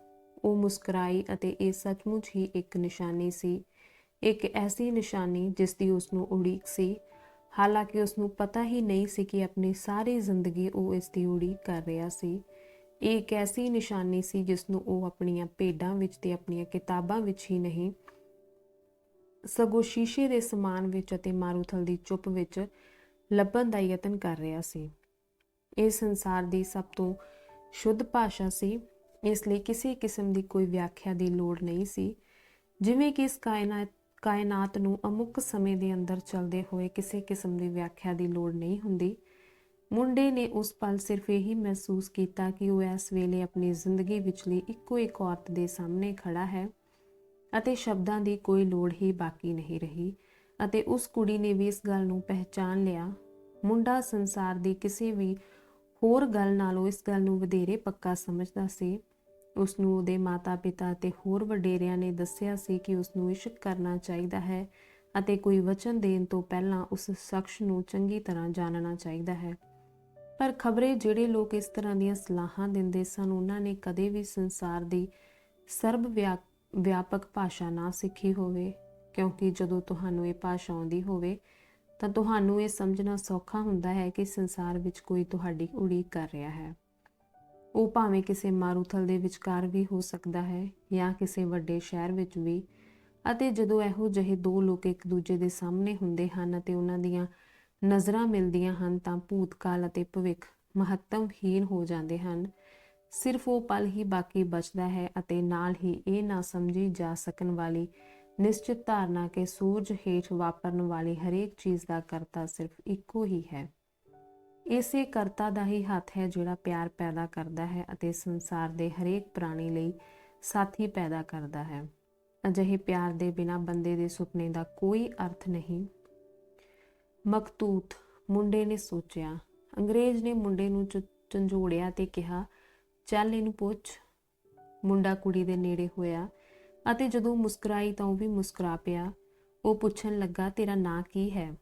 ਉਹ ਮੁਸਕਰਾਈ ਅਤੇ ਇਹ ਸੱਚਮੁੱਚ ਹੀ ਇੱਕ ਨਿਸ਼ਾਨੀ ਸੀ, ਇੱਕ ਐਸੀ ਨਿਸ਼ਾਨੀ ਜਿਸ ਦੀ ਉਸਨੂੰ ਉਡੀਕ ਸੀ, ਹਾਲਾਂਕਿ ਉਸਨੂੰ ਪਤਾ ਹੀ ਨਹੀਂ ਸੀ ਕਿ ਆਪਣੀ ਸਾਰੀ ਜ਼ਿੰਦਗੀ ਉਹ ਇਸ ਦੀ ਉਡੀਕ ਕਰ ਰਿਹਾ ਸੀ। ਇਹ ਇੱਕ ਐਸੀ ਨਿਸ਼ਾਨੀ ਸੀ ਜਿਸ ਨੂੰ ਉਹ ਆਪਣੀਆਂ ਭੇਡਾਂ ਵਿੱਚ ਤੇ ਆਪਣੀਆਂ ਕਿਤਾਬਾਂ ਵਿੱਚ ਹੀ ਨਹੀਂ, ਸਗੋਂ ਸ਼ੀਸ਼ੇ ਦੇ ਸਮਾਨ ਵਿੱਚ ਅਤੇ ਮਾਰੂਥਲ ਦੀ ਚੁੱਪ ਵਿੱਚ ਲੱਭਣ ਦਾ ਯਤਨ ਕਰ ਰਿਹਾ ਸੀ। ਇਹ ਸੰਸਾਰ ਦੀ ਸਭ ਤੋਂ ਸ਼ੁੱਧ ਭਾਸ਼ਾ ਸੀ, ਇਸ ਲਈ ਕਿਸੇ ਕਿਸਮ ਦੀ ਕੋਈ ਵਿਆਖਿਆ ਦੀ ਲੋੜ ਨਹੀਂ ਸੀ। ਜਿਵੇਂ ਕਿ ਇਸ ਕਾਇਨਾਤ ਨੂੰ ਅਮੁੱਕ ਸਮੇਂ ਦੇ ਅੰਦਰ ਚੱਲਦੇ ਹੋਏ ਕਿਸੇ ਕਿਸਮ ਦੀ ਵਿਆਖਿਆ ਦੀ ਲੋੜ ਨਹੀਂ ਹੁੰਦੀ। ਮੁੰਡੇ ਨੇ ਉਸ ਪਲ ਸਿਰਫ ਇਹੀ ਮਹਿਸੂਸ ਕੀਤਾ ਕਿ ਉਹ ਇਸ ਵੇਲੇ ਆਪਣੀ ਜ਼ਿੰਦਗੀ ਵਿਚਲੀ ਇੱਕੋ ਇੱਕ ਔਰਤ ਦੇ ਸਾਹਮਣੇ ਖੜਾ ਹੈ ਅਤੇ ਸ਼ਬਦਾਂ ਦੀ ਕੋਈ ਲੋੜ ਹੀ ਬਾਕੀ ਨਹੀਂ ਰਹੀ। ਅਤੇ ਉਸ ਕੁੜੀ ਨੇ ਵੀ ਇਸ ਗੱਲ ਨੂੰ ਪਹਿਚਾਨ ਲਿਆ। ਮੁੰਡਾ ਸੰਸਾਰ ਦੀ ਕਿਸੇ ਵੀ ਹੋਰ ਗੱਲ ਨਾਲੋਂ ਇਸ ਗੱਲ ਨੂੰ ਵਧੇਰੇ ਪੱਕਾ ਸਮਝਦਾ ਸੀ। ਉਸਨੂੰ ਉਹਦੇ ਮਾਤਾ-ਪਿਤਾ ਅਤੇ ਹੋਰ ਵਡੇਰਿਆਂ ਨੇ ਦੱਸਿਆ ਸੀ ਕਿ ਉਸਨੂੰ ਇਸ਼ਕ ਕਰਨਾ ਚਾਹੀਦਾ ਹੈ ਅਤੇ ਕੋਈ ਵਚਨ ਦੇਣ ਤੋਂ ਪਹਿਲਾਂ ਉਸ ਸ਼ਖਸ ਨੂੰ ਚੰਗੀ ਤਰ੍ਹਾਂ ਜਾਣਨਾ ਚਾਹੀਦਾ ਹੈ। ਪਰ ਖਬਰੇ ਜਿਹੜੇ ਲੋਕ ਇਸ ਤਰ੍ਹਾਂ ਦੀਆਂ ਸਲਾਹਾਂ ਦਿੰਦੇ ਸਨ, ਉਹਨਾਂ ਨੇ ਕਦੇ ਵੀ ਸੰਸਾਰ ਦੀ ਸਰਬ ਵਿਆਪਕ ਭਾਸ਼ਾ ਨਾ ਸਿੱਖੀ ਹੋਵੇ, ਕਿਉਂਕਿ ਜਦੋਂ ਤੁਹਾਨੂੰ ਇਹ ਭਾਸ਼ਾ ਆਉਂਦੀ ਹੋਵੇ ਤਾਂ ਤੁਹਾਨੂੰ ਇਹ ਸਮਝਣਾ ਸੌਖਾ ਹੁੰਦਾ ਹੈ ਕਿ ਸੰਸਾਰ ਵਿੱਚ ਕੋਈ ਤੁਹਾਡੀ ਉਡੀਕ ਕਰ ਰਿਹਾ ਹੈ। ਉਹ ਭਾਵੇਂ ਕਿਸੇ ਮਾਰੂਥਲ ਦੇ ਵਿਚਕਾਰ ਵੀ ਹੋ ਸਕਦਾ ਹੈ ਜਾਂ ਕਿਸੇ ਵੱਡੇ ਸ਼ਹਿਰ ਵਿੱਚ ਵੀ। ਅਤੇ ਜਦੋਂ ਇਹੋ ਜਿਹੇ ਦੋ ਲੋਕ ਇੱਕ ਦੂਜੇ ਦੇ ਸਾਹਮਣੇ ਹੁੰਦੇ ਹਨ ਅਤੇ ਉਹਨਾਂ ਦੀਆਂ ਨਜ਼ਰਾਂ ਮਿਲਦੀਆਂ ਹਨ ਤਾਂ ਭੂਤਕਾਲ ਅਤੇ ਭਵਿੱਖ ਮਹੱਤਵਹੀਣ ਹੋ ਜਾਂਦੇ ਹਨ। ਸਿਰਫ ਉਹ ਪਲ ਹੀ ਬਾਕੀ ਬਚਦਾ ਹੈ ਅਤੇ ਨਾਲ ਹੀ ਇਹ ਨਾ ਸਮਝੀ ਜਾ ਸਕਣ ਵਾਲੀ ਨਿਸ਼ਚਿਤ ਧਾਰਨਾ ਕਿ ਸੂਰਜ ਹੇਠ ਵਾਪਰਨ ਵਾਲੀ ਹਰੇਕ ਚੀਜ਼ ਦਾ ਕਰਤਾ ਸਿਰਫ ਇੱਕੋ ਹੀ ਹੈ। ਇਸੇ ਕਰਤਾ ਦਾ ਹੀ ਹੱਥ ਹੈ ਜਿਹੜਾ ਪਿਆਰ ਪੈਦਾ ਕਰਦਾ ਹੈ ਅਤੇ ਸੰਸਾਰ ਦੇ ਹਰੇਕ ਪ੍ਰਾਣੀ ਲਈ ਸਾਥੀ ਪੈਦਾ ਕਰਦਾ ਹੈ। ਅਜਿਹੇ ਪਿਆਰ ਦੇ ਬਿਨਾਂ ਬੰਦੇ ਦੇ ਸੁਪਨੇ ਦਾ ਕੋਈ ਅਰਥ ਨਹੀਂ। ਮਕਤੂਤ, ਮੁੰਡੇ ਨੇ ਸੋਚਿਆ। ਅੰਗਰੇਜ਼ ਨੇ ਮੁੰਡੇ ਨੂੰ ਝੰਜੋੜਿਆ ਤੇ ਕਿਹਾ, ਚੱਲ ਇਹਨੂੰ ਪੁੱਛ। ਮੁੰਡਾ ਕੁੜੀ ਦੇ ਨੇੜੇ ਹੋਇਆ ਅਤੇ ਜਦੋਂ ਮੁਸਕਰਾਈ ਤਾਂ ਉਹ ਵੀ ਮੁਸਕਰਾ ਪਿਆ। ਉਹ ਪੁੱਛਣ ਲੱਗਾ, ਤੇਰਾ ਨਾਂ ਕੀ ਹੈ?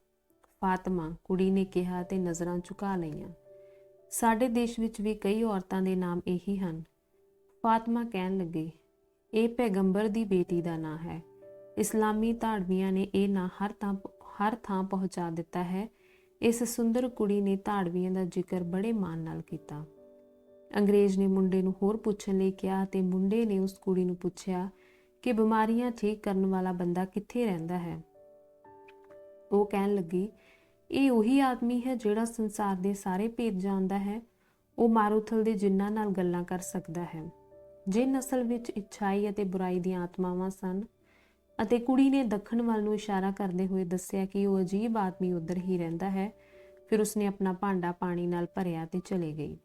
ਫਾਤਮਾ, ਕੁੜੀ ਨੇ ਕਿਹਾ ਤੇ ਨਜ਼ਰਾਂ ਝੁਕਾ ਲਈਆਂ। ਸਾਡੇ ਦੇਸ਼ ਵਿੱਚ ਵੀ ਕਈ ਔਰਤਾਂ ਦੇ ਨਾਮ ਇਹੀ ਹਨ। ਫਾਤਮਾ ਕਹਿਣ ਲੱਗੀ, ਇਹ ਪੈਗੰਬਰ ਦੀ ਬੇਟੀ ਦਾ ਨਾਂ ਹੈ। ਇਸਲਾਮੀ ਧਾੜਵੀਆਂ ਨੇ ਇਹ ਨਾਂ ਹਰ ਥਾਂ ਪਹੁੰਚਾ ਦਿੱਤਾ ਹੈ। ਇਸ ਸੁੰਦਰ ਕੁੜੀ ਨੇ ਧਾੜਵੀਆਂ ਦਾ ਜ਼ਿਕਰ ਬੜੇ ਮਾਣ ਨਾਲ ਕੀਤਾ। ਅੰਗਰੇਜ਼ ਨੇ ਮੁੰਡੇ ਨੂੰ ਹੋਰ ਪੁੱਛਣ ਲਈ ਕਿਹਾ ਤੇ ਮੁੰਡੇ ਨੇ ਉਸ ਕੁੜੀ ਨੂੰ ਪੁੱਛਿਆ ਕਿ ਬਿਮਾਰੀਆਂ ਠੀਕ ਕਰਨ ਵਾਲਾ ਬੰਦਾ ਕਿੱਥੇ ਰਹਿੰਦਾ ਹੈ। ਉਹ ਕਹਿਣ ਲੱਗੀ, ਇਹ ਉਹੀ ਆਦਮੀ ਹੈ ਜਿਹੜਾ ਸੰਸਾਰ ਦੇ ਸਾਰੇ ਭੇਦ ਜਾਣਦਾ ਹੈ। ਉਹ ਮਾਰੂਥਲ ਦੇ ਜਿਨ੍ਹਾਂ ਨਾਲ ਗੱਲਾਂ ਕਰ ਸਕਦਾ ਹੈ। ਜਿਨ ਅਸਲ ਵਿੱਚ ਇੱਛਾਈ ਅਤੇ ਬੁਰਾਈ ਦੀਆਂ ਆਤਮਾਵਾਂ ਸਨ। ਅਤੇ ਕੁੜੀ ਨੇ ਦੱਖਣ ਵੱਲ ਨੂੰ ਇਸ਼ਾਰਾ ਕਰਦੇ ਹੋਏ ਦੱਸਿਆ ਕਿ ਉਹ ਅਜੀਬ ਆਦਮੀ ਉੱਧਰ ਹੀ ਰਹਿੰਦਾ ਹੈ। ਫਿਰ ਉਸਨੇ ਆਪਣਾ ਭਾਂਡਾ ਪਾਣੀ ਨਾਲ ਭਰਿਆ ਤੇ ਚਲੇ ਗਈ।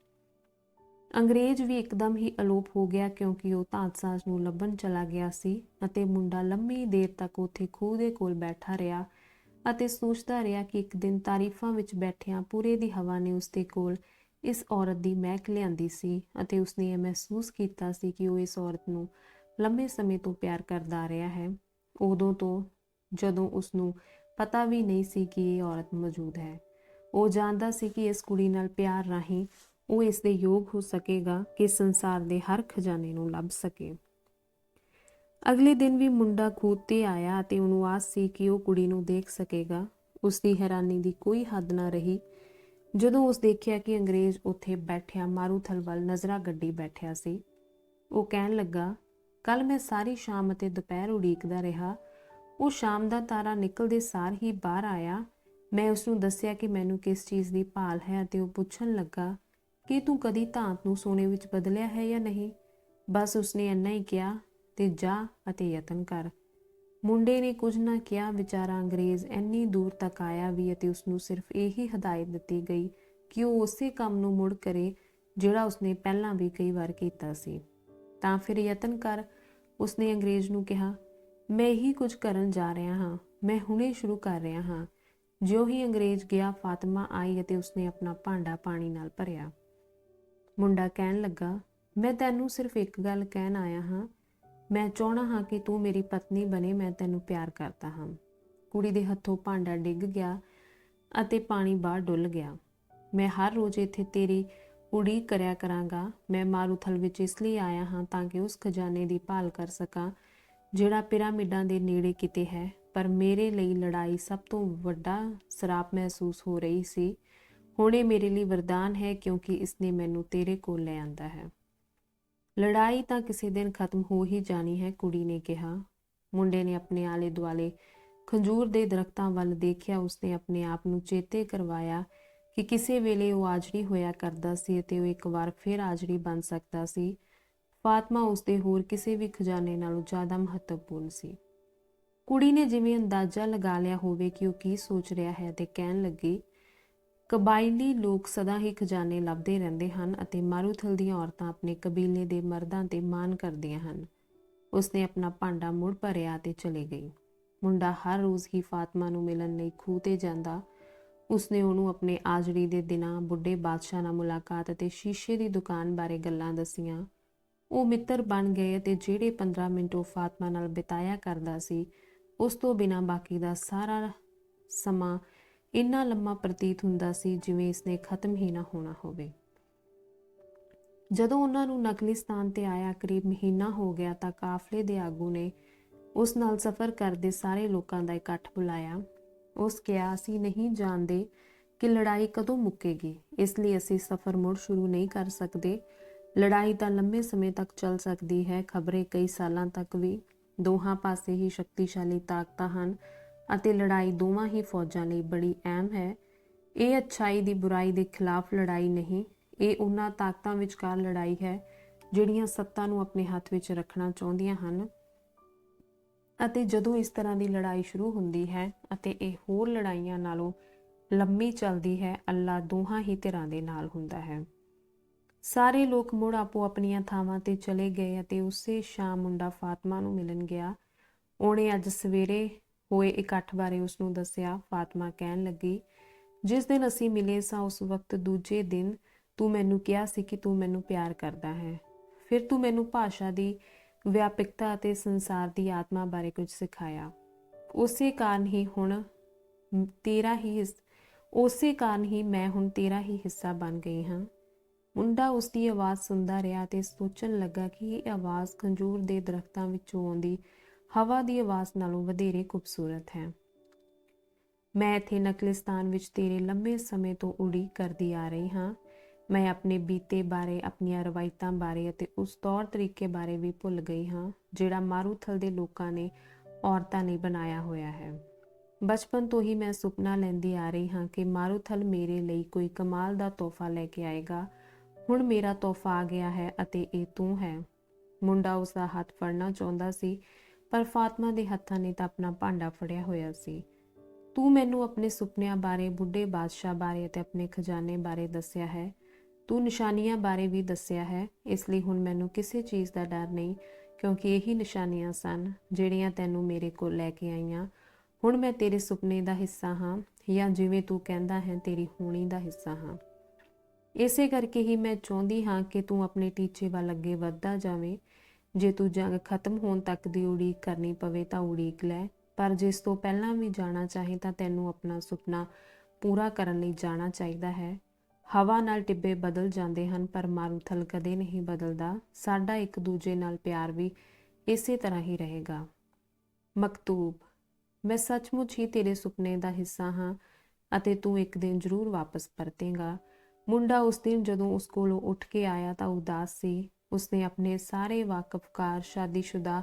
ਅੰਗਰੇਜ਼ ਵੀ ਇੱਕਦਮ ਹੀ ਅਲੋਪ ਹੋ ਗਿਆ ਕਿਉਂਕਿ ਉਹ ਧਾਤਸਾਜ਼ ਨੂੰ ਲੱਭਣ ਚਲਾ ਗਿਆ ਸੀ ਅਤੇ ਮੁੰਡਾ ਲੰਮੀ ਦੇਰ ਤੱਕ ਉੱਥੇ ਖੂਹ ਦੇ ਕੋਲ ਬੈਠਾ ਰਿਹਾ ਅਤੇ ਸੋਚਦਾ ਰਿਹਾ ਕਿ ਇੱਕ ਦਿਨ ਤਾਰੀਫਾਂ ਵਿੱਚ ਬੈਠਿਆਂ ਪੂਰੇ ਦੀ ਹਵਾ ਨੇ ਉਸਦੇ ਕੋਲ ਇਸ ਔਰਤ ਦੀ ਮਹਿਕ ਲਿਆਂਦੀ ਸੀ ਅਤੇ ਉਸਨੇ ਇਹ ਮਹਿਸੂਸ ਕੀਤਾ ਸੀ ਕਿ ਉਹ ਇਸ ਔਰਤ ਨੂੰ ਲੰਬੇ ਸਮੇਂ ਤੋਂ ਪਿਆਰ ਕਰਦਾ ਆ ਰਿਹਾ ਹੈ, ਉਦੋਂ ਤੋਂ ਜਦੋਂ ਉਸਨੂੰ ਪਤਾ ਵੀ ਨਹੀਂ ਸੀ ਕਿ ਇਹ ਔਰਤ ਮੌਜੂਦ ਹੈ। ਉਹ ਜਾਣਦਾ ਸੀ ਕਿ ਇਸ ਕੁੜੀ ਨਾਲ ਪਿਆਰ ਰਾਹੀਂ ਉਹ ਇਸ ਦੇ ਯੋਗ ਹੋ ਸਕੇਗਾ ਕਿ ਸੰਸਾਰ ਦੇ ਹਰ ਖਜ਼ਾਨੇ ਨੂੰ ਲੱਭ ਸਕੇ। ਅਗਲੇ ਦਿਨ ਵੀ ਮੁੰਡਾ ਖੂਹ ਤੇ ਆਇਆ ਅਤੇ ਉਹਨੂੰ ਆਸ ਸੀ ਕਿ ਉਹ ਕੁੜੀ ਨੂੰ ਦੇਖ ਸਕੇਗਾ। ਉਸਦੀ ਹੈਰਾਨੀ ਦੀ ਕੋਈ ਹੱਦ ਨਾ ਰਹੀ ਜਦੋਂ ਉਸ ਦੇਖਿਆ ਕਿ ਅੰਗਰੇਜ਼ ਉੱਥੇ ਬੈਠਿਆ ਮਾਰੂਥਲ ਵੱਲ ਨਜ਼ਰਾਂ ਗੱਡੀ ਬੈਠਿਆ ਸੀ। ਉਹ ਕਹਿਣ ਲੱਗਾ, ਕੱਲ ਮੈਂ ਸਾਰੀ ਸ਼ਾਮ ਅਤੇ ਦੁਪਹਿਰ ਉਡੀਕਦਾ ਰਿਹਾ। ਉਹ ਸ਼ਾਮ ਦਾ ਤਾਰਾ ਨਿਕਲਦੇ ਸਾਰ ਹੀ ਬਾਹਰ ਆਇਆ। ਮੈਂ ਉਸਨੂੰ ਦੱਸਿਆ ਕਿ ਮੈਨੂੰ ਕਿਸ ਚੀਜ਼ ਦੀ ਭਾਲ ਹੈ ਅਤੇ ਉਹ ਪੁੱਛਣ ਲੱਗਾ ਕਿ ਤੂੰ ਕਦੀ ਧਾਤ ਨੂੰ ਸੋਨੇ ਵਿੱਚ ਬਦਲਿਆ ਹੈ ਜਾਂ ਨਹੀਂ। ਬਸ ਉਸਨੇ ਇੰਨਾ ਹੀ ਕਿਹਾ ਤੇ ਜਾ ਅਤੇ ਯਤਨ ਕਰ। ਮੁੰਡੇ ਨੇ ਕੁਝ ਨਾ ਕਿਹਾ। ਵਿਚਾਰਾ ਅੰਗਰੇਜ਼ ਇੰਨੀ ਦੂਰ ਤੱਕ ਆਇਆ ਵੀ ਅਤੇ ਉਸਨੂੰ ਸਿਰਫ ਇਹੀ ਹਦਾਇਤ ਦਿੱਤੀ ਗਈ ਕਿ ਉਹ ਉਸੇ ਕੰਮ ਨੂੰ ਮੁੜ ਕਰੇ ਜਿਹੜਾ ਉਸਨੇ ਪਹਿਲਾਂ ਵੀ ਕਈ ਵਾਰ ਕੀਤਾ ਸੀ। ਤਾਂ ਫਿਰ ਯਤਨ ਕਰ, ਉਸਨੇ ਅੰਗਰੇਜ਼ ਨੂੰ ਕਿਹਾ। ਮੈਂ ਇਹੀ ਕੁਝ ਕਰਨ ਜਾ ਰਿਹਾ ਹਾਂ। ਮੈਂ ਹੁਣੇ ਸ਼ੁਰੂ ਕਰ ਰਿਹਾ ਹਾਂ। ਜਿਉਂ ਹੀ ਅੰਗਰੇਜ਼ ਗਿਆ, ਫਾਤਮਾ ਆਈ ਅਤੇ ਉਸਨੇ ਆਪਣਾ ਭਾਂਡਾ ਪਾਣੀ ਨਾਲ ਭਰਿਆ। ਮੁੰਡਾ ਕਹਿਣ ਲੱਗਾ, ਮੈਂ ਤੈਨੂੰ ਸਿਰਫ ਇੱਕ ਗੱਲ ਕਹਿਣ ਆਇਆ ਹਾਂ। ਮੈਂ ਚਾਹੁੰਦਾ ਹਾਂ ਕਿ ਤੂੰ ਮੇਰੀ ਪਤਨੀ ਬਣੇ। ਮੈਂ ਤੈਨੂੰ ਪਿਆਰ ਕਰਦਾ ਹਾਂ। ਕੁੜੀ ਦੇ ਹੱਥੋਂ ਭਾਂਡਾ ਡਿੱਗ ਗਿਆ ਅਤੇ ਪਾਣੀ ਬਾਹਰ ਡੁੱਲ ਗਿਆ। ਮੈਂ ਹਰ ਰੋਜ਼ ਇੱਥੇ ਤੇਰੀ ਉਡੀਕ ਕਰਿਆ ਕਰਾਂਗਾ। ਮੈਂ ਮਾਰੂਥਲ ਵਿੱਚ ਇਸ ਲਈ ਆਇਆ ਹਾਂ ਤਾਂ ਕਿ ਉਸ ਖਜ਼ਾਨੇ ਦੀ ਭਾਲ ਕਰ ਸਕਾਂ ਜਿਹੜਾ ਪਿਰਾਮਿਡਾਂ ਦੇ ਨੇੜੇ ਕਿਤੇ ਹੈ। ਪਰ ਮੇਰੇ ਲਈ ਲੜਾਈ ਸਭ ਤੋਂ ਵੱਡਾ ਸਰਾਪ ਮਹਿਸੂਸ ਹੋ ਰਹੀ ਸੀ। ਹੁਣ ਇਹ ਮੇਰੇ ਲਈ ਵਰਦਾਨ ਹੈ ਕਿਉਂਕਿ ਇਸਨੇ ਮੈਨੂੰ ਤੇਰੇ ਕੋਲ ਲੈ ਆਂਦਾ ਹੈ। ਲੜਾਈ ਤਾਂ ਕਿਸੇ ਦਿਨ ਖਤਮ ਹੋ ਹੀ ਜਾਣੀ ਹੈ, ਕੁੜੀ ਨੇ ਕਿਹਾ। ਮੁੰਡੇ ਨੇ ਆਪਣੇ ਆਲੇ ਦੁਆਲੇ ਖੰਜੂਰ ਦੇ ਦਰਖਤਾਂ ਵੱਲ ਦੇਖਿਆ। ਉਸਨੇ ਆਪਣੇ ਆਪ ਨੂੰ ਚੇਤੇ ਕਰਵਾਇਆ ਕਿ ਕਿਸੇ ਵੇਲੇ ਉਹ ਆਜੜੀ ਹੋਇਆ ਕਰਦਾ ਸੀ ਅਤੇ ਉਹ ਇੱਕ ਵਾਰ ਫਿਰ ਆਜੜੀ ਬਣ ਸਕਦਾ ਸੀ। ਫਾਤਮਾ ਉਸਦੇ ਹੋਰ ਕਿਸੇ ਵੀ ਖਜ਼ਾਨੇ ਨਾਲੋਂ ਜ਼ਿਆਦਾ ਮਹੱਤਵਪੂਰਨ ਸੀ। ਕੁੜੀ ਨੇ ਜਿਵੇਂ ਅੰਦਾਜ਼ਾ ਲਗਾ ਲਿਆ ਹੋਵੇ ਕਿ ਉਹ ਕੀ ਸੋਚ ਰਿਹਾ ਹੈ ਤੇ ਕਹਿਣ ਲੱਗੀ, ਕਬਾਇਲੀ ਲੋਕ ਸਦਾ ਹੀ ਖਜ਼ਾਨੇ ਲੱਭਦੇ ਰਹਿੰਦੇ ਹਨ ਅਤੇ ਮਾਰੂਥਲ ਦੀਆਂ ਔਰਤਾਂ ਆਪਣੇ ਕਬੀਲੇ ਦੇ ਮਰਦਾਂ ਤੇ ਮਾਣ ਕਰਦੀਆਂ ਹਨ। ਉਸਨੇ ਆਪਣਾ ਭਾਂਡਾ ਮੁੜ ਭਰਿਆ ਤੇ ਚਲੇ ਗਈ। ਮੁੰਡਾ ਹਰ ਰੋਜ਼ ਹੀ ਫਾਤਮਾ ਨੂੰ ਮਿਲਣ ਲਈ ਖੂਹ ਤੇ ਜਾਂਦਾ। ਉਸਨੇ ਉਹਨੂੰ ਆਪਣੇ ਆਜੜੀ ਦੇ ਦਿਨਾਂ, ਬੁੱਢੇ ਬਾਦਸ਼ਾਹ ਨਾਲ ਮੁਲਾਕਾਤ ਅਤੇ ਸ਼ੀਸ਼ੇ ਦੀ ਦੁਕਾਨ ਬਾਰੇ ਗੱਲਾਂ ਦੱਸੀਆਂ। ਉਹ ਮਿੱਤਰ ਬਣ ਗਏ ਅਤੇ ਜਿਹੜੇ 15 ਮਿੰਟ ਉਹ ਫਾਤਮਾ ਨਾਲ ਬਿਤਾਇਆ ਕਰਦਾ ਸੀ, ਉਸ ਤੋਂ ਬਿਨਾਂ ਬਾਕੀ ਦਾ ਸਾਰਾ ਸਮਾਂ ਇੰਨਾ ਲੰਮਾ ਪ੍ਰਤੀਤ ਹੁੰਦਾ ਸੀ ਜਿਵੇਂ ਇਸਨੇ ਖਤਮ ਹੀ ਨਾ ਹੋਣਾ ਹੋਵੇ। ਜਦੋਂ ਉਹਨਾਂ ਨੂੰ ਨਕਲੀਸਤਾਨ ਤੇ ਆਇਆ ਕਰੀਬ ਮਹੀਨਾ ਹੋ ਗਿਆ ਤਾਂ ਕਾਫਲੇ ਦੇ ਆਗੂ ਨੇ ਉਸ ਨਾਲ ਸਫ਼ਰ ਕਰਦੇ ਸਾਰੇ ਲੋਕਾਂ ਦਾ ਇਕੱਠ ਬੁਲਾਇਆ। ਉਸ ਕਿਹਾ, ਅਸੀਂ ਨਹੀਂ ਜਾਣਦੇ ਕਿ ਲੜਾਈ ਕਦੋਂ ਮੁੱਕੇਗੀ, ਇਸ ਲਈ ਅਸੀਂ ਸਫ਼ਰ ਮੁੜ ਸ਼ੁਰੂ ਨਹੀਂ ਕਰ ਸਕਦੇ। ਲੜਾਈ ਤਾਂ ਲੰਬੇ ਸਮੇਂ ਤੱਕ ਚੱਲ ਸਕਦੀ ਹੈ, ਖਬਰੇ ਕਈ ਸਾਲਾਂ ਤੱਕ ਵੀ। ਦੋਹਾਂ ਪਾਸੇ ਹੀ ਸ਼ਕਤੀਸ਼ਾਲੀ ਤਾਕਤਾਂ ਹਨ ਅਤੇ ਲੜਾਈ ਦੋਵਾਂ ਹੀ ਫੌਜਾਂ ਲਈ ਬੜੀ ਅਹਿਮ ਹੈ। ਇਹ ਅੱਛਾਈ ਦੀ ਬੁਰਾਈ ਦੇ ਖਿਲਾਫ ਲੜਾਈ ਨਹੀਂ, ਇਹ ਉਹਨਾਂ ਤਾਕਤਾਂ ਵਿਚਕਾਰ ਲੜਾਈ ਹੈ ਜਿਹੜੀਆਂ ਸੱਤਾ ਨੂੰ ਆਪਣੇ ਹੱਥ ਵਿੱਚ ਰੱਖਣਾ ਚਾਹੁੰਦੀਆਂ ਹਨ। ਅਤੇ ਜਦੋਂ ਇਸ ਤਰ੍ਹਾਂ ਦੀ ਲੜਾਈ ਸ਼ੁਰੂ ਹੁੰਦੀ ਹੈ ਅਤੇ ਇਹ ਹੋਰ ਲੜਾਈਆਂ ਨਾਲੋਂ ਲੰਮੀ ਚੱਲਦੀ ਹੈ, ਅੱਲਾ ਦੋਹਾਂ ਹੀ ਧਿਰਾਂ ਦੇ ਨਾਲ ਹੁੰਦਾ ਹੈ। ਸਾਰੇ ਲੋਕ ਮੁੜ ਆਪੋ ਆਪਣੀਆਂ ਥਾਵਾਂ ਤੇ ਚਲੇ ਗਏ ਅਤੇ ਉਸੇ ਸ਼ਾਮ ਮੁੰਡਾ ਫਾਤਮਾ ਨੂੰ ਮਿਲਣ ਗਿਆ। ਉਹਨੇ ਅੱਜ ਸਵੇਰੇ ਹੋਏ ਇਕੱਠ ਬਾਰੇ ਉਸਨੂੰ ਦੱਸਿਆ। ਫਾਤਮਾ ਕਹਿਣ ਲੱਗੀ, ਜਿਸ ਦਿਨ ਅਸੀਂ ਮਿਲੇ ਸਾਂ ਉਸ ਵਕਤ ਦੂਜੇ ਦਿਨ ਤੂੰ ਮੈਨੂੰ ਕਿਹਾ ਸੀ ਕਿ ਤੂੰ ਮੈਨੂੰ ਪਿਆਰ ਕਰਦਾ ਹੈ। ਫਿਰ ਤੂੰ ਮੈਨੂੰ ਭਾਸ਼ਾ ਦੀ ਵਿਆਪਕਤਾ ਅਤੇ ਸੰਸਾਰ ਦੀ ਆਤਮਾ ਬਾਰੇ ਕੁਝ ਸਿਖਾਇਆ। ਉਸੇ ਕਾਰਨ ਹੀ ਮੈਂ ਹੁਣ ਤੇਰਾ ਹੀ ਹਿੱਸਾ ਬਣ ਗਈ ਹਾਂ। ਮੁੰਡਾ ਉਸਦੀ ਆਵਾਜ਼ ਸੁਣਦਾ ਰਿਹਾ ਤੇ ਸੋਚਣ ਲੱਗਾ ਕਿ ਇਹ ਆਵਾਜ਼ ਖੰਜੂਰ ਦੇ ਦਰਖਤਾਂ ਵਿੱਚੋਂ ਆਉਂਦੀ ਹਵਾ ਦੀ ਆਵਾਜ਼ ਨਾਲੋਂ ਵਧੇਰੇ ਖੂਬਸੂਰਤ ਹੈ। ਮੈਂ ਇੱਥੇ ਨਕਲਿਸਤਾਨ ਵਿੱਚ ਤੇਰੇ ਲੰਮੇ ਸਮੇਂ ਤੋਂ ਉਡੀਕ ਕਰਦੀ ਆ ਰਹੀ ਹਾਂ। ਮੈਂ ਆਪਣੇ ਬੀਤੇ ਬਾਰੇ, ਆਪਣੀਆਂ ਰਵਾਇਤਾਂ ਬਾਰੇ ਅਤੇ ਉਸ ਤੌਰ ਤਰੀਕੇ ਬਾਰੇ ਵੀ ਭੁੱਲ ਗਈ ਹਾਂ ਜਿਹੜਾ ਮਾਰੂਥਲ ਦੇ ਲੋਕਾਂ ਨੇ ਔਰਤਾਂ ਲਈ ਬਣਾਇਆ ਹੋਇਆ ਹੈ। ਬਚਪਨ ਤੋਂ ਹੀ ਮੈਂ ਸੁਪਨਾ ਲੈਂਦੀ ਆ ਰਹੀ ਹਾਂ ਕਿ ਮਾਰੂਥਲ ਮੇਰੇ ਲਈ ਕੋਈ ਕਮਾਲ ਦਾ ਤੋਹਫਾ ਲੈ ਕੇ ਆਏਗਾ। ਹੁਣ ਮੇਰਾ ਤੋਹਫਾ ਆ ਗਿਆ ਹੈ ਅਤੇ ਇਹ ਤੂੰ ਹੈ। ਮੁੰਡਾ ਉਸਦਾ ਹੱਥ ਫੜਨਾ ਚਾਹੁੰਦਾ ਸੀ, ਪਰ ਫਾਤਮਾ ਦੇ ਹੱਥਾਂ ਨੇ ਤਾਂ ਆਪਣਾ ਭਾਂਡਾ ਫੜਿਆ ਹੋਇਆ ਸੀ। ਤੂੰ ਮੈਨੂੰ ਆਪਣੇ ਸੁਪਨਿਆਂ ਬਾਰੇ, ਬੁੱਢੇ ਬਾਦਸ਼ਾਹ ਬਾਰੇ ਅਤੇ ਆਪਣੇ ਖਜ਼ਾਨੇ ਬਾਰੇ ਦੱਸਿਆ ਹੈ। ਤੂੰ ਨਿਸ਼ਾਨੀਆਂ ਬਾਰੇ ਵੀ ਦੱਸਿਆ ਹੈ, ਇਸ ਲਈ ਹੁਣ ਮੈਨੂੰ ਕਿਸੇ ਚੀਜ਼ ਦਾ ਡਰ ਨਹੀਂ, ਕਿਉਂਕਿ ਇਹੀ ਨਿਸ਼ਾਨੀਆਂ ਸਨ ਜਿਹੜੀਆਂ ਤੈਨੂੰ ਮੇਰੇ ਕੋਲ ਲੈ ਕੇ ਆਈਆਂ। ਹੁਣ ਮੈਂ ਤੇਰੇ ਸੁਪਨੇ ਦਾ ਹਿੱਸਾ ਹਾਂ, ਜਾਂ ਜਿਵੇਂ ਤੂੰ ਕਹਿੰਦਾ ਹੈ ਤੇਰੀ ਹੋਣੀ ਦਾ ਹਿੱਸਾ ਹਾਂ। ਇਸੇ ਕਰਕੇ ਹੀ ਮੈਂ ਚਾਹੁੰਦੀ ਹਾਂ ਕਿ ਤੂੰ ਆਪਣੇ ਟੀਚੇ ਵੱਲ ਅੱਗੇ ਵੱਧਦਾ ਜਾਵੇਂ। ਜੇ ਤੂੰ ਜੰਗ ਖਤਮ ਹੋਣ ਤੱਕ ਦੀ ਉਡੀਕ ਕਰਨੀ ਪਵੇ ਤਾਂ ਉਡੀਕ ਲੈ, ਪਰ ਜਿਸ ਤੋਂ ਪਹਿਲਾਂ ਵੀ ਜਾਣਾ ਚਾਹੇ ਤਾਂ ਤੈਨੂੰ ਆਪਣਾ ਸੁਪਨਾ ਪੂਰਾ ਕਰਨ ਲਈ ਜਾਣਾ ਚਾਹੀਦਾ ਹੈ। ਹਵਾ ਨਾਲ ਟਿੱਬੇ ਬਦਲ ਜਾਂਦੇ ਹਨ, ਪਰ ਮਾਰੂਥਲ ਕਦੇ ਨਹੀਂ ਬਦਲਦਾ। ਸਾਡਾ ਇੱਕ ਦੂਜੇ ਨਾਲ ਪਿਆਰ ਵੀ ਇਸੇ ਤਰ੍ਹਾਂ ਹੀ ਰਹੇਗਾ। ਮਕਤੂਬ, ਮੈਂ ਸੱਚਮੁੱਚ ਹੀ ਤੇਰੇ ਸੁਪਨੇ ਦਾ ਹਿੱਸਾ ਹਾਂ ਅਤੇ ਤੂੰ ਇੱਕ ਦਿਨ ਜ਼ਰੂਰ ਵਾਪਸ ਪਰਤੇਂਗਾ। ਮੁੰਡਾ ਉਸ ਦਿਨ ਜਦੋਂ ਉਸ ਕੋਲੋਂ ਉੱਠ ਕੇ ਆਇਆ ਤਾਂ ਉਦਾਸ ਸੀ। ਉਸਨੇ ਆਪਣੇ ਸਾਰੇ ਵਾਕਫਕਾਰ ਸ਼ਾਦੀशुदा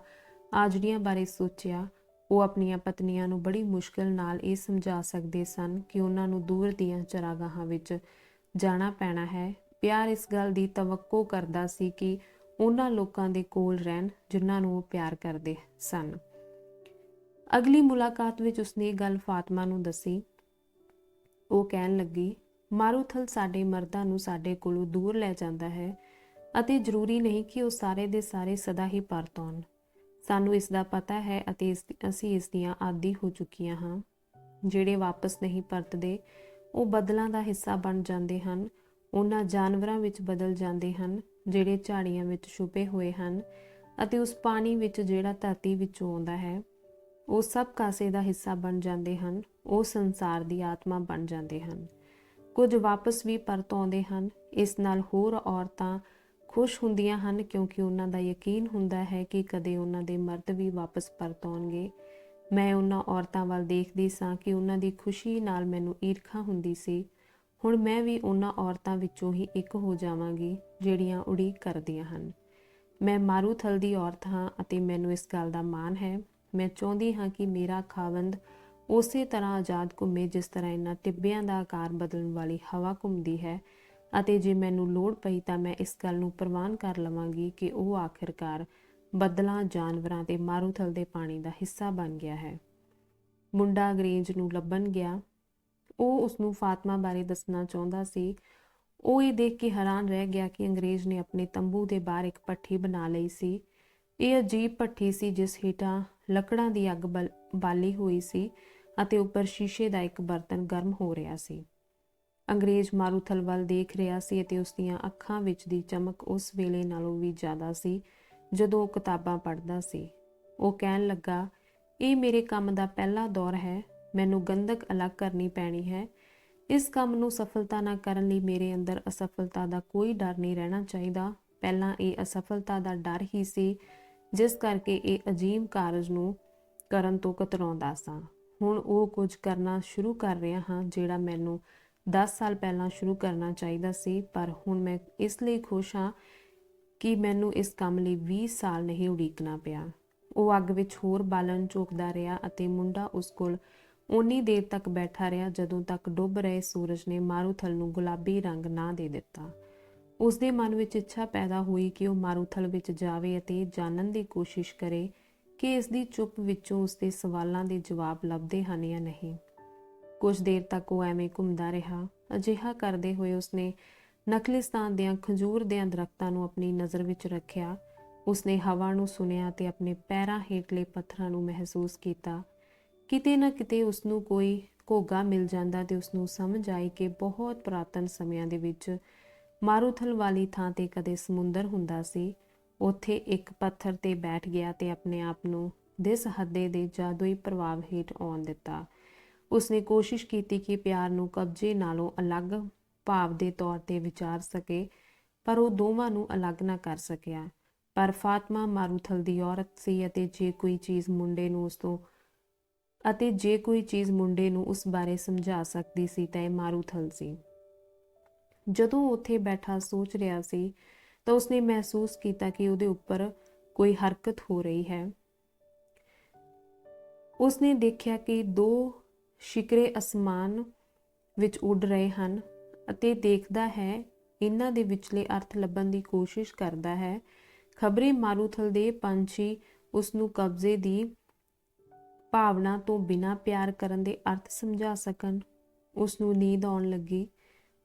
ਆਜੜੀਆਂ ਬਾਰੇ ਸੋਚਿਆ। ਉਹ ਆਪਣੀਆਂ ਪਤਨੀਆਂ ਨੂੰ ਬੜੀ ਮੁਸ਼ਕਿਲ ਨਾਲ ਇਹ ਸਮਝਾ ਸਕਦੇ ਸਨ ਕਿ ਉਹਨਾਂ ਨੂੰ ਦੂਰ ਦੀਆਂ ਚਰਾਗਾਹਾਂ ਵਿੱਚ ਜਾਣਾ ਪੈਣਾ ਹੈ। ਪਿਆਰ ਇਸ ਗੱਲ ਦੀ ਤਵੱਕੋ ਕਰਦਾ ਸੀ ਕਿ ਉਹਨਾਂ ਲੋਕਾਂ ਦੇ ਕੋਲ ਰਹਿਣ ਜਿਨ੍ਹਾਂ ਨੂੰ ਉਹ ਪਿਆਰ ਕਰਦੇ ਸਨ। ਅਗਲੀ ਮੁਲਾਕਾਤ ਵਿੱਚ ਉਸਨੇ ਇਹ ਗੱਲ ਫਾਤਮਾ ਨੂੰ ਦੱਸੀ। ਉਹ ਕਹਿਣ ਲੱਗੀ, ਮਾਰੂਥਲ ਸਾਡੇ ਮਰਦਾਂ ਨੂੰ ਸਾਡੇ ਕੋਲੋਂ ਦੂਰ ਲੈ ਜਾਂਦਾ ਹੈ ਅਤੇ ਜ਼ਰੂਰੀ ਨਹੀਂ ਕਿ ਉਹ ਸਾਰੇ ਦੇ ਸਾਰੇ ਸਦਾ ਹੀ ਪਰਤ ਆਉਣ। ਸਾਨੂੰ ਇਸ ਦਾ ਪਤਾ ਹੈ ਅਤੇ ਅਸੀਂ ਇਸ ਦੀਆਂ ਆਦੀ ਹੋ ਚੁੱਕੀਆਂ ਹਾਂ। ਜਿਹੜੇ ਵਾਪਸ ਨਹੀਂ ਪਰਤਦੇ ਉਹ ਬਦਲਾਂ ਦਾ ਹਿੱਸਾ ਬਣ ਜਾਂਦੇ ਹਨ, ਉਹਨਾਂ ਜਾਨਵਰਾਂ ਵਿੱਚ ਬਦਲ ਜਾਂਦੇ ਹਨ ਜਿਹੜੇ ਝਾੜੀਆਂ ਵਿੱਚ ਛੁਪੇ ਹੋਏ ਹਨ, ਅਤੇ ਉਸ ਪਾਣੀ ਵਿੱਚ ਜਿਹੜਾ ਧਰਤੀ ਵਿੱਚੋਂ ਆਉਂਦਾ ਹੈ ਉਹ ਸਭ ਕਾਸੇ ਦਾ ਹਿੱਸਾ ਬਣ ਜਾਂਦੇ ਹਨ। ਉਹ ਸੰਸਾਰ ਦੀ ਆਤਮਾ ਬਣ ਜਾਂਦੇ ਹਨ। ਕੁਝ ਵਾਪਸ ਵੀ ਪਰਤ ਆਉਂਦੇ ਹਨ। ਇਸ ਨਾਲ ਹੋਰ ਔਰਤਾਂ ਖੁਸ਼ ਹੁੰਦੀਆਂ ਹਨ ਕਿਉਂਕਿ ਉਹਨਾਂ ਦਾ ਯਕੀਨ ਹੁੰਦਾ ਹੈ ਕਿ ਕਦੇ ਉਹਨਾਂ ਦੇ ਮਰਦ ਵੀ ਵਾਪਸ ਪਰਤ ਆਉਣਗੇ। ਮੈਂ ਉਹਨਾਂ ਔਰਤਾਂ ਵੱਲ ਦੇਖਦੀ ਸਾਂ ਕਿ ਉਹਨਾਂ ਦੀ ਖੁਸ਼ੀ ਨਾਲ ਮੈਨੂੰ ਈਰਖਾ ਹੁੰਦੀ ਸੀ। ਹੁਣ ਮੈਂ ਵੀ ਉਹਨਾਂ ਔਰਤਾਂ ਵਿੱਚੋਂ ਹੀ ਇੱਕ ਹੋ ਜਾਵਾਂਗੀ ਜਿਹੜੀਆਂ ਉਡੀਕ ਕਰਦੀਆਂ ਹਨ। ਮੈਂ ਮਾਰੂਥਲ ਦੀ ਔਰਤ ਹਾਂ ਅਤੇ ਮੈਨੂੰ ਇਸ ਗੱਲ ਦਾ ਮਾਣ ਹੈ। ਮੈਂ ਚਾਹੁੰਦੀ ਹਾਂ ਕਿ ਮੇਰਾ ਖਾਵੰਦ ਉਸੇ ਤਰ੍ਹਾਂ ਆਜ਼ਾਦ ਘੁੰਮੇ ਜਿਸ ਤਰ੍ਹਾਂ ਇਹਨਾਂ ਟਿੱਬਿਆਂ ਦਾ ਆਕਾਰ ਬਦਲਣ ਵਾਲੀ ਹਵਾ ਘੁੰਮਦੀ ਹੈ, ਅਤੇ ਜੇ ਮੈਨੂੰ ਲੋੜ ਪਈ ਤਾਂ ਮੈਂ ਇਸ ਗੱਲ ਨੂੰ ਪ੍ਰਵਾਨ ਕਰ ਲਵਾਂਗੀ ਕਿ ਉਹ ਆਖਿਰਕਾਰ ਬੱਦਲਾਂ, ਜਾਨਵਰਾਂ ਤੇ ਮਾਰੂਥਲ ਦੇ ਪਾਣੀ ਦਾ ਹਿੱਸਾ ਬਣ ਗਿਆ ਹੈ। ਮੁੰਡਾ ਅੰਗਰੇਜ਼ ਨੂੰ ਲੱਭਣ ਗਿਆ। ਉਹ ਉਸਨੂੰ ਫਾਤਮਾ ਬਾਰੇ ਦੱਸਣਾ ਚਾਹੁੰਦਾ ਸੀ। ਉਹ ਇਹ ਦੇਖ ਕੇ ਹੈਰਾਨ ਰਹਿ ਗਿਆ ਕਿ ਅੰਗਰੇਜ਼ ਨੇ ਆਪਣੇ ਤੰਬੂ ਦੇ ਬਾਹਰ ਇੱਕ ਭੱਠੀ ਬਣਾ ਲਈ ਸੀ। ਇਹ ਅਜੀਬ ਭੱਠੀ ਸੀ ਜਿਸ ਹੇਠਾਂ ਲੱਕੜਾਂ ਦੀ ਅੱਗ ਬਾਲੀ ਹੋਈ ਸੀ ਅਤੇ ਉੱਪਰ ਸ਼ੀਸ਼ੇ ਦਾ ਇੱਕ ਬਰਤਨ ਗਰਮ ਹੋ ਰਿਹਾ ਸੀ। ਅੰਗਰੇਜ਼ ਮਾਰੂਥਲ ਵੱਲ ਦੇਖ ਰਿਹਾ ਸੀ ਅਤੇ ਉਸ ਦੀਆਂ ਅੱਖਾਂ ਵਿੱਚ ਦੀ ਚਮਕ ਉਸ ਵੇਲੇ ਨਾਲੋਂ ਵੀ ਜ਼ਿਆਦਾ ਸੀ ਜਦੋਂ ਉਹ ਕਿਤਾਬਾਂ ਪੜ੍ਹਦਾ ਸੀ। ਉਹ ਕਹਿਣ ਲੱਗਾ, ਇਹ ਮੇਰੇ ਕੰਮ ਦਾ ਪਹਿਲਾ ਦੌਰ ਹੈ। ਮੈਨੂੰ ਗੰਧਕ ਅਲੱਗ ਕਰਨੀ ਪੈਣੀ ਹੈ। ਇਸ ਕੰਮ ਨੂੰ ਸਫਲਤਾ ਨਾ ਕਰਨ ਲਈ ਮੇਰੇ ਅੰਦਰ ਅਸਫਲਤਾ ਦਾ ਕੋਈ ਡਰ ਨਹੀਂ ਰਹਿਣਾ ਚਾਹੀਦਾ। ਪਹਿਲਾਂ ਇਹ ਅਸਫਲਤਾ ਦਾ ਡਰ ਹੀ ਸੀ ਜਿਸ ਕਰਕੇ ਇਹ ਅਜੀਮ ਕਾਰਜ ਨੂੰ ਕਰਨ ਤੋਂ ਕਤਰਾਉਂਦਾ ਸਾਂ। ਹੁਣ ਉਹ ਕੁਝ ਕਰਨਾ ਸ਼ੁਰੂ ਕਰ ਰਿਹਾ ਹਾਂ ਜਿਹੜਾ ਮੈਨੂੰ 10 ਸਾਲ ਪਹਿਲਾਂ ਸ਼ੁਰੂ ਕਰਨਾ ਚਾਹੀਦਾ ਸੀ, ਪਰ ਹੁਣ ਮੈਂ ਇਸ ਲਈ ਖੁਸ਼ ਹਾਂ ਕਿ ਮੈਨੂੰ ਇਸ ਕੰਮ ਲਈ 20 ਸਾਲ ਨਹੀਂ ਉਡੀਕਣਾ ਪਿਆ। ਉਹ ਅੱਗ ਵਿੱਚ ਹੋਰ ਬਾਲਣ ਝੋਕਦਾ ਰਿਹਾ ਅਤੇ ਮੁੰਡਾ ਉਸ ਕੋਲ ਓਨੀ ਦੇਰ ਤੱਕ ਬੈਠਾ ਰਿਹਾ ਜਦੋਂ ਤੱਕ ਡੁੱਬ ਰਹੇ ਸੂਰਜ ਨੇ ਮਾਰੂਥਲ ਨੂੰ ਗੁਲਾਬੀ ਰੰਗ ਨਾ ਦੇ ਦਿੱਤਾ। ਉਸ ਦੇ ਮਨ ਵਿੱਚ ਇੱਛਾ ਪੈਦਾ ਹੋਈ ਕਿ ਉਹ ਮਾਰੂਥਲ ਵਿੱਚ ਜਾਵੇ ਅਤੇ ਜਾਣਨ ਦੀ ਕੋਸ਼ਿਸ਼ ਕਰੇ ਕਿ ਇਸ ਦੀ ਚੁੱਪ ਵਿੱਚੋਂ ਉਸ ਦੇ ਸਵਾਲਾਂ ਦੇ ਜਵਾਬ ਲੱਭਦੇ ਹਨ ਜਾਂ ਨਹੀਂ। ਕੁਝ ਦੇਰ ਤੱਕ ਉਹ ਐਵੇਂ ਘੁੰਮਦਾ ਰਿਹਾ। ਅਜਿਹਾ ਕਰਦੇ ਹੋਏ ਉਸਨੇ ਨਖਲਿਸਤਾਨ ਦੀਆਂ ਖਜੂਰ ਦਿਆਂ ਦਰਖਤਾਂ ਨੂੰ ਆਪਣੀ ਨਜ਼ਰ ਵਿੱਚ ਰੱਖਿਆ। ਉਸਨੇ ਹਵਾ ਨੂੰ ਸੁਣਿਆ ਤੇ ਆਪਣੇ ਪੈਰਾਂ ਹੇਠਲੇ ਪੱਥਰਾਂ ਨੂੰ ਮਹਿਸੂਸ ਕੀਤਾ। ਕਿਤੇ ਨਾ ਕਿਤੇ ਉਸਨੂੰ ਕੋਈ ਘੋਗਾ ਮਿਲ ਜਾਂਦਾ ਤੇ ਉਸਨੂੰ ਸਮਝ ਆਈ ਕਿ ਬਹੁਤ ਪੁਰਾਤਨ ਸਮਿਆਂ ਦੇ ਵਿੱਚ ਮਾਰੂਥਲ ਵਾਲੀ ਥਾਂ ਤੇ ਕਦੇ ਸਮੁੰਦਰ ਹੁੰਦਾ ਸੀ। ਉੱਥੇ ਇੱਕ ਪੱਥਰ ਤੇ ਬੈਠ ਗਿਆ ਤੇ ਆਪਣੇ ਆਪ ਨੂੰ ਦਿਸ ਹੱਦੇ ਦੇ ਜਾਦੂਈ ਪ੍ਰਭਾਵ ਹੇਠ ਆਉਣ ਦਿੱਤਾ। ਉਸਨੇ ਕੋਸ਼ਿਸ਼ ਕੀਤੀ ਕਿ ਪਿਆਰ ਨੂੰ ਕਬਜ਼ੇ ਨਾਲੋਂ ਅਲੱਗ ਭਾਵ ਦੇ ਤੌਰ ਤੇ ਵਿਚਾਰ ਸਕੇ, ਪਰ ਉਹ ਦੋਵਾਂ ਨੂੰ ਅਲੱਗ ਨਾ ਕਰ ਸਕਿਆ। ਪਰ ਫਾਤਮਾ ਮਾਰੂਥਲ ਦੀ ਔਰਤ ਸੀ ਅਤੇ ਜੇ ਕੋਈ ਚੀਜ਼ ਮੁੰਡੇ ਨੂੰ ਉਸ ਬਾਰੇ ਸਮਝਾ ਸਕਦੀ ਸੀ ਤਾਂ ਇਹ ਮਾਰੂਥਲ ਸੀ। ਜਦੋਂ ਉੱਥੇ ਬੈਠਾ ਸੋਚ ਰਿਹਾ ਸੀ ਤਾਂ ਉਸਨੇ ਮਹਿਸੂਸ ਕੀਤਾ ਕਿ ਉਹਦੇ ਉੱਪਰ ਕੋਈ ਹਰਕਤ ਹੋ ਰਹੀ ਹੈ। ਉਸਨੇ ਦੇਖਿਆ ਕਿ 2 ਸ਼ਿਕਰੇ ਅਸਮਾਨ ਵਿੱਚ ਉੱਡ ਰਹੇ ਹਨ ਅਤੇ ਦੇਖਦਾ ਹੈ, ਇਹਨਾਂ ਦੇ ਵਿਚਲੇ ਅਰਥ ਲੱਭਣ ਦੀ ਕੋਸ਼ਿਸ਼ ਕਰਦਾ ਹੈ। ਖਬਰੇ ਮਾਰੂਥਲ ਦੇ ਪੰਛੀ ਉਸਨੂੰ ਕਬਜ਼ੇ ਦੀ ਭਾਵਨਾ ਤੋਂ ਬਿਨਾਂ ਪਿਆਰ ਕਰਨ ਦੇ ਅਰਥ ਸਮਝਾ ਸਕਣ। ਉਸਨੂੰ ਨੀਂਦ ਆਉਣ ਲੱਗੀ।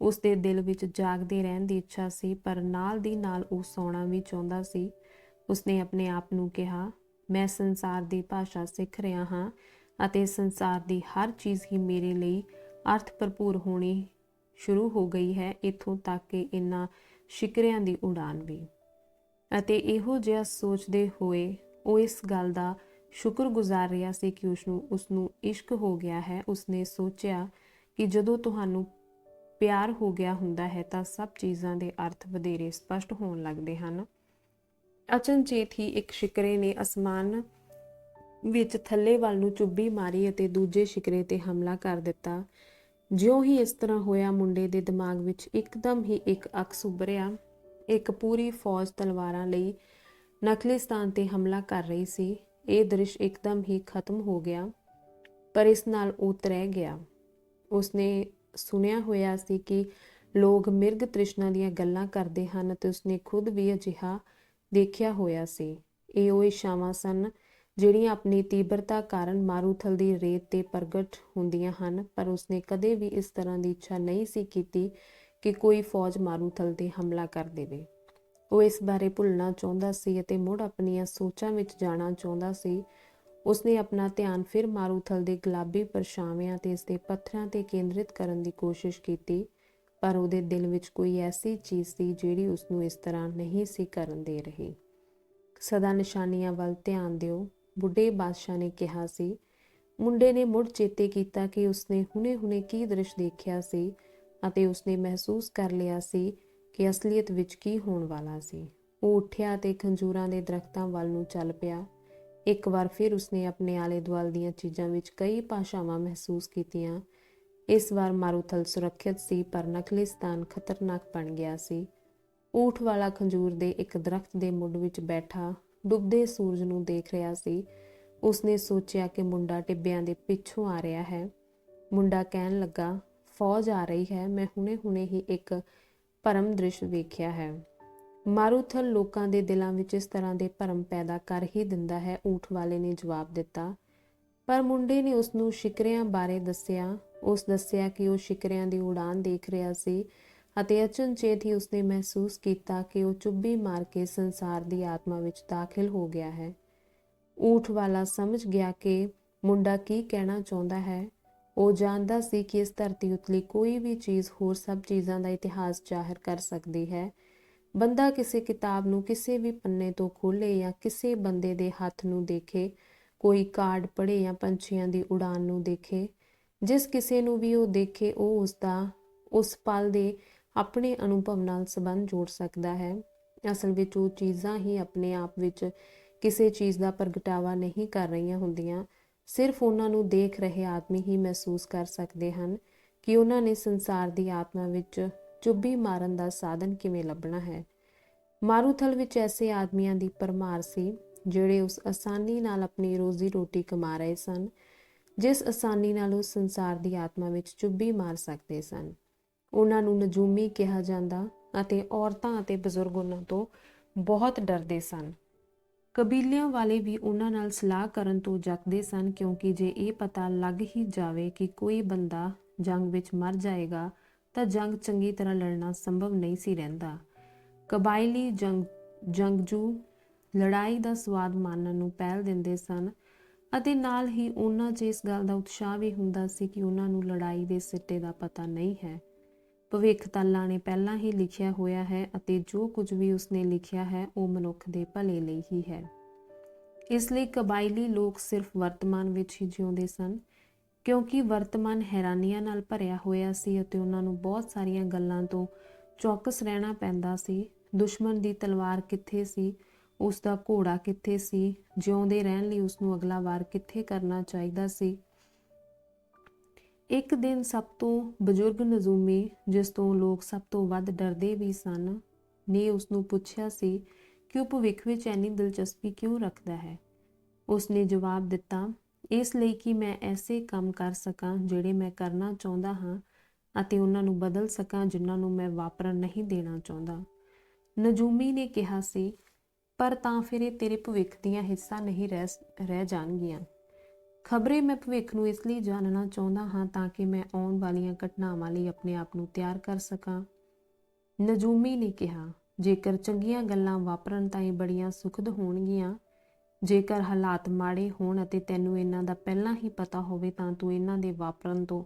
ਉਸਦੇ ਦਿਲ ਵਿੱਚ ਜਾਗਦੇ ਰਹਿਣ ਦੀ ਇੱਛਾ ਸੀ, ਪਰ ਨਾਲ ਦੀ ਨਾਲ ਉਹ ਸੌਣਾ ਵੀ ਚਾਹੁੰਦਾ ਸੀ। ਉਸਨੇ ਆਪਣੇ ਆਪ ਨੂੰ ਕਿਹਾ, ਮੈਂ ਸੰਸਾਰ ਦੀ ਭਾਸ਼ਾ ਸਿੱਖ ਰਿਹਾ ਹਾਂ ਅਤੇ ਸੰਸਾਰ ਦੀ ਹਰ ਚੀਜ਼ ਹੀ ਮੇਰੇ ਲਈ ਅਰਥ ਭਰਪੂਰ ਹੋਣੀ ਸ਼ੁਰੂ ਹੋ ਗਈ ਹੈ, ਇੱਥੋਂ ਤੱਕ ਕਿ ਇਹਨਾਂ ਸ਼ਿਕਰਿਆਂ ਦੀ ਉਡਾਨ ਵੀ। ਅਤੇ ਇਹੋ ਜਿਹਾ ਸੋਚਦੇ ਹੋਏ ਉਹ ਇਸ ਗੱਲ ਦਾ ਸ਼ੁਕਰਗੁਜ਼ਾਰ ਰਿਹਾ ਸੀ ਕਿ ਉਸਨੂੰ ਇਸ਼ਕ ਹੋ ਗਿਆ ਹੈ। ਉਸਨੇ ਸੋਚਿਆ ਕਿ ਜਦੋਂ ਤੁਹਾਨੂੰ ਪਿਆਰ ਹੋ ਗਿਆ ਹੁੰਦਾ ਹੈ ਤਾਂ ਸਭ ਚੀਜ਼ਾਂ ਦੇ ਅਰਥ ਵਧੇਰੇ ਸਪਸ਼ਟ ਹੋਣ ਲੱਗਦੇ ਹਨ। ਅਚਨਚੇਤ ਹੀ ਇੱਕ ਸ਼ਿਕਰੇ ਨੇ ਅਸਮਾਨ ਵਿੱਚ ਥੱਲੇ ਵੱਲ ਨੂੰ ਚੁੱਭੀ ਮਾਰੀ ਅਤੇ ਦੂਜੇ ਸ਼ਿਕਰੇ ਤੇ ਹਮਲਾ ਕਰ ਦਿੱਤਾ। ਜਿਉਂ ਹੀ ਇਸ ਤਰ੍ਹਾਂ ਹੋਇਆ, ਮੁੰਡੇ ਦੇ ਦਿਮਾਗ ਵਿੱਚ ਇੱਕਦਮ ਹੀ ਇੱਕ ਅਕਸ ਉੱਭਰਿਆ। ਇੱਕ ਪੂਰੀ ਫੌਜ ਤਲਵਾਰਾਂ ਲਈ ਨਖਲਿਸਤਾਨ ਤੇ ਹਮਲਾ ਕਰ ਰਹੀ ਸੀ। ਇਹ ਦ੍ਰਿਸ਼ ਇੱਕਦਮ ਹੀ ਖਤਮ ਹੋ ਗਿਆ, ਪਰ ਇਸ ਨਾਲ ਉਹ ਰਹਿ ਗਿਆ। ਉਸਨੇ ਸੁਣਿਆ ਹੋਇਆ ਸੀ ਕਿ ਲੋਕ ਮਿਰਗ ਤ੍ਰਿਸ਼ਨਾ ਦੀਆਂ ਗੱਲਾਂ ਕਰਦੇ ਹਨ ਅਤੇ ਉਸਨੇ ਖੁਦ ਵੀ ਅਜਿਹਾ ਦੇਖਿਆ ਹੋਇਆ ਸੀ। ਇਹ ਉਹ ਇੱਛਾਵਾਂ ਸਨ ਜਿਹੜੀਆਂ ਆਪਣੀ ਤੀਬਰਤਾ ਕਾਰਨ ਮਾਰੂਥਲ ਦੀ ਰੇਤ ਤੇ ਪ੍ਰਗਟ ਹੁੰਦੀਆਂ ਹਨ, ਪਰ ਉਸਨੇ ਕਦੇ ਵੀ ਇਸ ਤਰ੍ਹਾਂ ਦੀ ਇੱਛਾ ਨਹੀਂ ਸੀ ਕੀਤੀ ਕਿ ਕੋਈ ਫੌਜ ਮਾਰੂਥਲ ਤੇ ਹਮਲਾ ਕਰ ਦੇਵੇ। ਉਹ ਇਸ ਬਾਰੇ ਭੁੱਲਣਾ ਚਾਹੁੰਦਾ ਸੀ ਅਤੇ ਮੁੜ ਆਪਣੀਆਂ ਸੋਚਾਂ ਵਿੱਚ ਜਾਣਾ ਚਾਹੁੰਦਾ ਸੀ। ਉਸਨੇ ਆਪਣਾ ਧਿਆਨ ਫਿਰ ਮਾਰੂਥਲ ਦੇ ਗੁਲਾਬੀ ਪਰਛਾਵਿਆਂ ਤੇ ਇਸਦੇ ਪੱਥਰਾਂ ਤੇ ਕੇਂਦਰਿਤ ਕਰਨ ਦੀ ਕੋਸ਼ਿਸ਼ ਕੀਤੀ, ਪਰ ਉਹਦੇ ਦਿਲ ਵਿੱਚ ਕੋਈ ਐਸੀ ਚੀਜ਼ ਸੀ ਜਿਹੜੀ ਉਸਨੂੰ ਇਸ ਤਰ੍ਹਾਂ ਨਹੀਂ ਸੀ ਕਰਨ ਦੇ ਰਹੀ। ਸਦਾ ਨਿਸ਼ਾਨੀਆਂ ਵੱਲ ਧਿਆਨ ਦਿਓ, ਬੁੱਢੇ ਬਾਦਸ਼ਾਹ ਨੇ ਕਿਹਾ ਸੀ। ਮੁੰਡੇ ਨੇ ਮੁੜ ਚੇਤੇ ਕੀਤਾ ਕਿ ਉਸਨੇ ਹੁਣੇ-ਹੁਣੇ ਕੀ ਦ੍ਰਿਸ਼ ਦੇਖਿਆ ਸੀ ਅਤੇ ਉਸਨੇ ਮਹਿਸੂਸ ਕਰ ਲਿਆ ਸੀ ਕਿ ਅਸਲੀਅਤ ਵਿੱਚ ਕੀ ਹੋਣ ਵਾਲਾ ਸੀ। ਉਹ ਉੱਠਿਆ ਤੇ ਖੰਜੂਰਾਂ ਦੇ ਦਰਖਤਾਂ ਵੱਲ ਨੂੰ ਚੱਲ ਪਿਆ। ਇੱਕ ਵਾਰ ਫਿਰ ਉਸਨੇ ਆਪਣੇ ਆਲੇ ਦੁਆਲੇ ਦੀਆਂ ਚੀਜ਼ਾਂ ਵਿੱਚ ਕਈ ਭਾਸ਼ਾਵਾਂ ਮਹਿਸੂਸ ਕੀਤੀਆਂ। ਇਸ ਵਾਰ ਮਾਰੂਥਲ ਸੁਰੱਖਿਅਤ ਸੀ, ਪਰ ਨਖਲਿਸਤਾਨ ਖਤਰਨਾਕ ਬਣ ਗਿਆ ਸੀ। ਊਠ ਵਾਲਾ ਖੰਜੂਰ ਦੇ ਇੱਕ ਦਰਖਤ ਦੇ ਮੁੱਢ ਵਿੱਚ ਬੈਠਾ ਡੁੱਬਦੇ ਸੂਰਜ ਨੂੰ ਦੇਖ ਰਿਹਾ ਸੀ। ਉਸਨੇ ਸੋਚਿਆ ਕਿ ਮੁੰਡਾ ਟਿੱਬਿਆਂ ਦੇ ਪਿੱਛੋਂ ਆ ਰਿਹਾ ਹੈ। ਮੁੰਡਾ ਕਹਿਣ ਲੱਗਾ, ਫੌਜ ਆ ਰਹੀ ਹੈ, ਮੈਂ ਹੁਣੇ-ਹੁਣੇ ਹੀ ਇੱਕ ਭਰਮ ਦ੍ਰਿਸ਼ ਵੇਖਿਆ ਹੈ। ਮਾਰੂਥਲ ਲੋਕਾਂ ਦੇ ਦਿਲਾਂ ਵਿੱਚ ਇਸ ਤਰ੍ਹਾਂ ਦੇ ਭਰਮ ਪੈਦਾ ਕਰ ਹੀ ਦਿੰਦਾ ਹੈ, ਊਠ ਵਾਲੇ ਨੇ ਜਵਾਬ ਦਿੱਤਾ। ਪਰ ਮੁੰਡੇ ਨੇ ਉਸਨੂੰ ਸ਼ਿਕਰਿਆਂ ਬਾਰੇ ਦੱਸਿਆ। ਉਸ ਦੱਸਿਆ ਕਿ ਉਹ ਸ਼ਿਕਰਿਆਂ ਦੀ ਉਡਾਨ ਦੇਖ ਰਿਹਾ ਸੀ ਅਤੇ ਅਚਨਚੇਤ ਹੀ ਉਸਨੇ ਮਹਿਸੂਸ ਕੀਤਾ ਕਿ ਉਹ ਚੁੱਭੀ ਮਾਰ ਕੇ ਸੰਸਾਰ ਦੀ ਆਤਮਾ ਵਿੱਚ ਦਾਖਲ ਹੋ ਗਿਆ ਹੈ। ਊਠ ਵਾਲਾ ਸਮਝ ਗਿਆ ਕਿ ਮੁੰਡਾ ਕੀ ਕਹਿਣਾ ਚਾਹੁੰਦਾ ਹੈ। ਉਹ ਜਾਣਦਾ ਸੀ ਕਿ ਇਸ ਧਰਤੀ ਉਤਲੀ ਕੋਈ ਵੀ ਚੀਜ਼ ਹੋਰ ਸਭ ਚੀਜ਼ਾਂ ਦਾ ਇਤਿਹਾਸ ਜ਼ਾਹਿਰ ਕਰ ਸਕਦੀ ਹੈ। ਬੰਦਾ ਕਿਸੇ ਕਿਤਾਬ ਨੂੰ ਕਿਸੇ ਵੀ ਪੰਨੇ ਤੋਂ ਖੋਲ੍ਹੇ ਜਾਂ ਕਿਸੇ ਬੰਦੇ ਦੇ ਹੱਥ ਨੂੰ ਦੇਖੇ, ਕੋਈ ਕਾਰਡ ਪੜ੍ਹੇ ਜਾਂ ਪੰਛੀਆਂ ਦੀ ਉਡਾਨ ਨੂੰ ਦੇਖੇ, ਜਿਸ ਕਿਸੇ ਨੂੰ ਵੀ ਉਹ ਦੇਖੇ ਉਹ ਉਸਦਾ ਉਸ ਪਲ ਦੇ ਆਪਣੇ ਅਨੁਭਵ ਨਾਲ ਸੰਬੰਧ ਜੋੜ ਸਕਦਾ ਹੈ। ਅਸਲ ਵਿੱਚ ਉਹ ਚੀਜ਼ਾਂ ਹੀ ਆਪਣੇ ਆਪ ਵਿੱਚ ਕਿਸੇ ਚੀਜ਼ ਦਾ ਪ੍ਰਗਟਾਵਾ ਨਹੀਂ ਕਰ ਰਹੀਆਂ ਹੁੰਦੀਆਂ, ਸਿਰਫ ਉਹਨਾਂ ਨੂੰ ਦੇਖ ਰਹੇ ਆਦਮੀ ਹੀ ਮਹਿਸੂਸ ਕਰ ਸਕਦੇ ਹਨ ਕਿ ਉਹਨਾਂ ਨੇ ਸੰਸਾਰ ਦੀ ਆਤਮਾ ਵਿੱਚ ਚੁੱਭੀ ਮਾਰਨ ਦਾ ਸਾਧਨ ਕਿਵੇਂ ਲੱਭਣਾ ਹੈ। ਮਾਰੂਥਲ ਵਿੱਚ ਐਸੇ ਆਦਮੀਆਂ ਦੀ ਭਰਮਾਰ ਸੀ ਜਿਹੜੇ ਉਸ ਆਸਾਨੀ ਨਾਲ ਆਪਣੀ ਰੋਜ਼ੀ ਰੋਟੀ ਕਮਾ ਰਹੇ ਸਨ ਜਿਸ ਆਸਾਨੀ ਨਾਲ ਉਹ ਸੰਸਾਰ ਦੀ ਆਤਮਾ ਵਿੱਚ ਚੁੱਭੀ ਮਾਰ ਸਕਦੇ ਸਨ। ਉਹਨਾਂ ਨੂੰ ਨਜੂਮੀ ਕਿਹਾ ਜਾਂਦਾ ਅਤੇ ਔਰਤਾਂ ਅਤੇ ਬਜ਼ੁਰਗ ਉਹਨਾਂ ਤੋਂ ਬਹੁਤ ਡਰਦੇ ਸਨ। ਕਬੀਲਿਆਂ ਵਾਲੇ ਵੀ ਉਹਨਾਂ ਨਾਲ ਸਲਾਹ ਕਰਨ ਤੋਂ ਜੱਕਦੇ ਸਨ ਕਿਉਂਕਿ ਜੇ ਇਹ ਪਤਾ ਲੱਗ ਹੀ ਜਾਵੇ ਕਿ ਕੋਈ ਬੰਦਾ ਜੰਗ ਵਿੱਚ ਮਰ ਜਾਏਗਾ ਤਾਂ ਜੰਗ ਚੰਗੀ ਤਰ੍ਹਾਂ ਲੜਨਾ ਸੰਭਵ ਨਹੀਂ ਸੀ ਰਹਿੰਦਾ। ਕਬਾਇਲੀ ਜੰਗਜੂ ਲੜਾਈ ਦਾ ਸਵਾਦ ਮਾਣਨ ਨੂੰ ਪਹਿਲ ਦਿੰਦੇ ਸਨ ਅਤੇ ਨਾਲ ਹੀ ਉਹਨਾਂ 'ਚ ਇਸ ਗੱਲ ਦਾ ਉਤਸ਼ਾਹ ਵੀ ਹੁੰਦਾ ਸੀ ਕਿ ਉਹਨਾਂ ਨੂੰ ਲੜਾਈ ਦੇ ਸਿੱਟੇ ਦਾ ਪਤਾ ਨਹੀਂ ਹੈ। ਭਵਿੱਖ ਤਾਂ ਅੱਲਾ ਨੇ ਪਹਿਲਾਂ ਹੀ ਲਿਖਿਆ ਹੋਇਆ ਹੈ ਅਤੇ ਜੋ ਕੁਝ ਵੀ ਉਸਨੇ ਲਿਖਿਆ ਹੈ ਉਹ ਮਨੁੱਖ ਦੇ ਭਲੇ ਲਈ ਹੀ ਹੈ। ਇਸ ਲਈ ਕਬਾਇਲੀ ਲੋਕ ਸਿਰਫ ਵਰਤਮਾਨ ਵਿੱਚ ਹੀ ਜਿਉਂਦੇ ਸਨ ਕਿਉਂਕਿ ਵਰਤਮਾਨ ਹੈਰਾਨੀਆਂ ਨਾਲ ਭਰਿਆ ਹੋਇਆ ਸੀ ਅਤੇ ਉਹਨਾਂ ਨੂੰ ਬਹੁਤ ਸਾਰੀਆਂ ਗੱਲਾਂ ਤੋਂ ਚੌਕਸ ਰਹਿਣਾ ਪੈਂਦਾ ਸੀ। ਦੁਸ਼ਮਣ ਦੀ ਤਲਵਾਰ ਕਿੱਥੇ ਸੀ, ਉਸ ਦਾ ਘੋੜਾ ਕਿੱਥੇ ਸੀ, ਜਿਉਂਦੇ ਰਹਿਣ ਲਈ ਉਸਨੂੰ ਅਗਲਾ ਵਾਰ ਕਿੱਥੇ ਕਰਨਾ ਚਾਹੀਦਾ ਸੀ। ਇੱਕ ਦਿਨ ਸਭ ਤੋਂ ਬਜ਼ੁਰਗ ਨਜ਼ੂਮੀ, ਜਿਸ ਤੋਂ ਲੋਕ ਸਭ ਤੋਂ ਵੱਧ ਡਰਦੇ ਵੀ ਸਨ, ਨੇ ਉਸਨੂੰ ਪੁੱਛਿਆ ਸੀ ਕਿ ਉਹ ਭਵਿੱਖ ਵਿੱਚ ਇੰਨੀ ਦਿਲਚਸਪੀ ਕਿਉਂ ਰੱਖਦਾ ਹੈ। ਉਸਨੇ ਜਵਾਬ ਦਿੱਤਾ, ਇਸ ਲਈ ਕਿ ਮੈਂ ਐਸੇ ਕੰਮ ਕਰ ਸਕਾਂ ਜਿਹੜੇ ਮੈਂ ਕਰਨਾ ਚਾਹੁੰਦਾ ਹਾਂ ਅਤੇ ਉਹਨਾਂ ਨੂੰ ਬਦਲ ਸਕਾਂ ਜਿਨ੍ਹਾਂ ਨੂੰ ਮੈਂ ਵਾਪਰਨ ਨਹੀਂ ਦੇਣਾ ਚਾਹੁੰਦਾ। ਨਜੂਮੀ ਨੇ ਕਿਹਾ ਸੀ, ਪਰ ਤਾਂ ਫਿਰ ਇਹ ਤੇਰੇ ਭਵਿੱਖ ਦੀਆਂ ਹਿੱਸਾ ਨਹੀਂ ਰਹਿ ਜਾਣਗੀਆਂ। ਖਬਰੇ ਮੈਂ ਭਵਿੱਖ ਨੂੰ ਇਸ ਲਈ ਜਾਣਨਾ ਚਾਹੁੰਦਾ ਹਾਂ ਤਾਂ ਕਿ ਮੈਂ ਆਉਣ ਵਾਲੀਆਂ ਘਟਨਾਵਾਂ ਲਈ ਆਪਣੇ ਆਪ ਨੂੰ ਤਿਆਰ ਕਰ ਸਕਾਂ। ਨਜੂਮੀ ਨੇ ਕਿਹਾ, ਜੇਕਰ ਚੰਗੀਆਂ ਗੱਲਾਂ ਵਾਪਰਨ ਤਾਂ ਇਹ ਬੜੀਆਂ ਸੁਖਦ ਹੋਣਗੀਆਂ। ਜੇਕਰ ਹਾਲਾਤ ਮਾੜੇ ਹੋਣ ਅਤੇ ਤੈਨੂੰ ਇਹਨਾਂ ਦਾ ਪਹਿਲਾਂ ਹੀ ਪਤਾ ਹੋਵੇ ਤਾਂ ਤੂੰ ਇਹਨਾਂ ਦੇ ਵਾਪਰਨ ਤੋਂ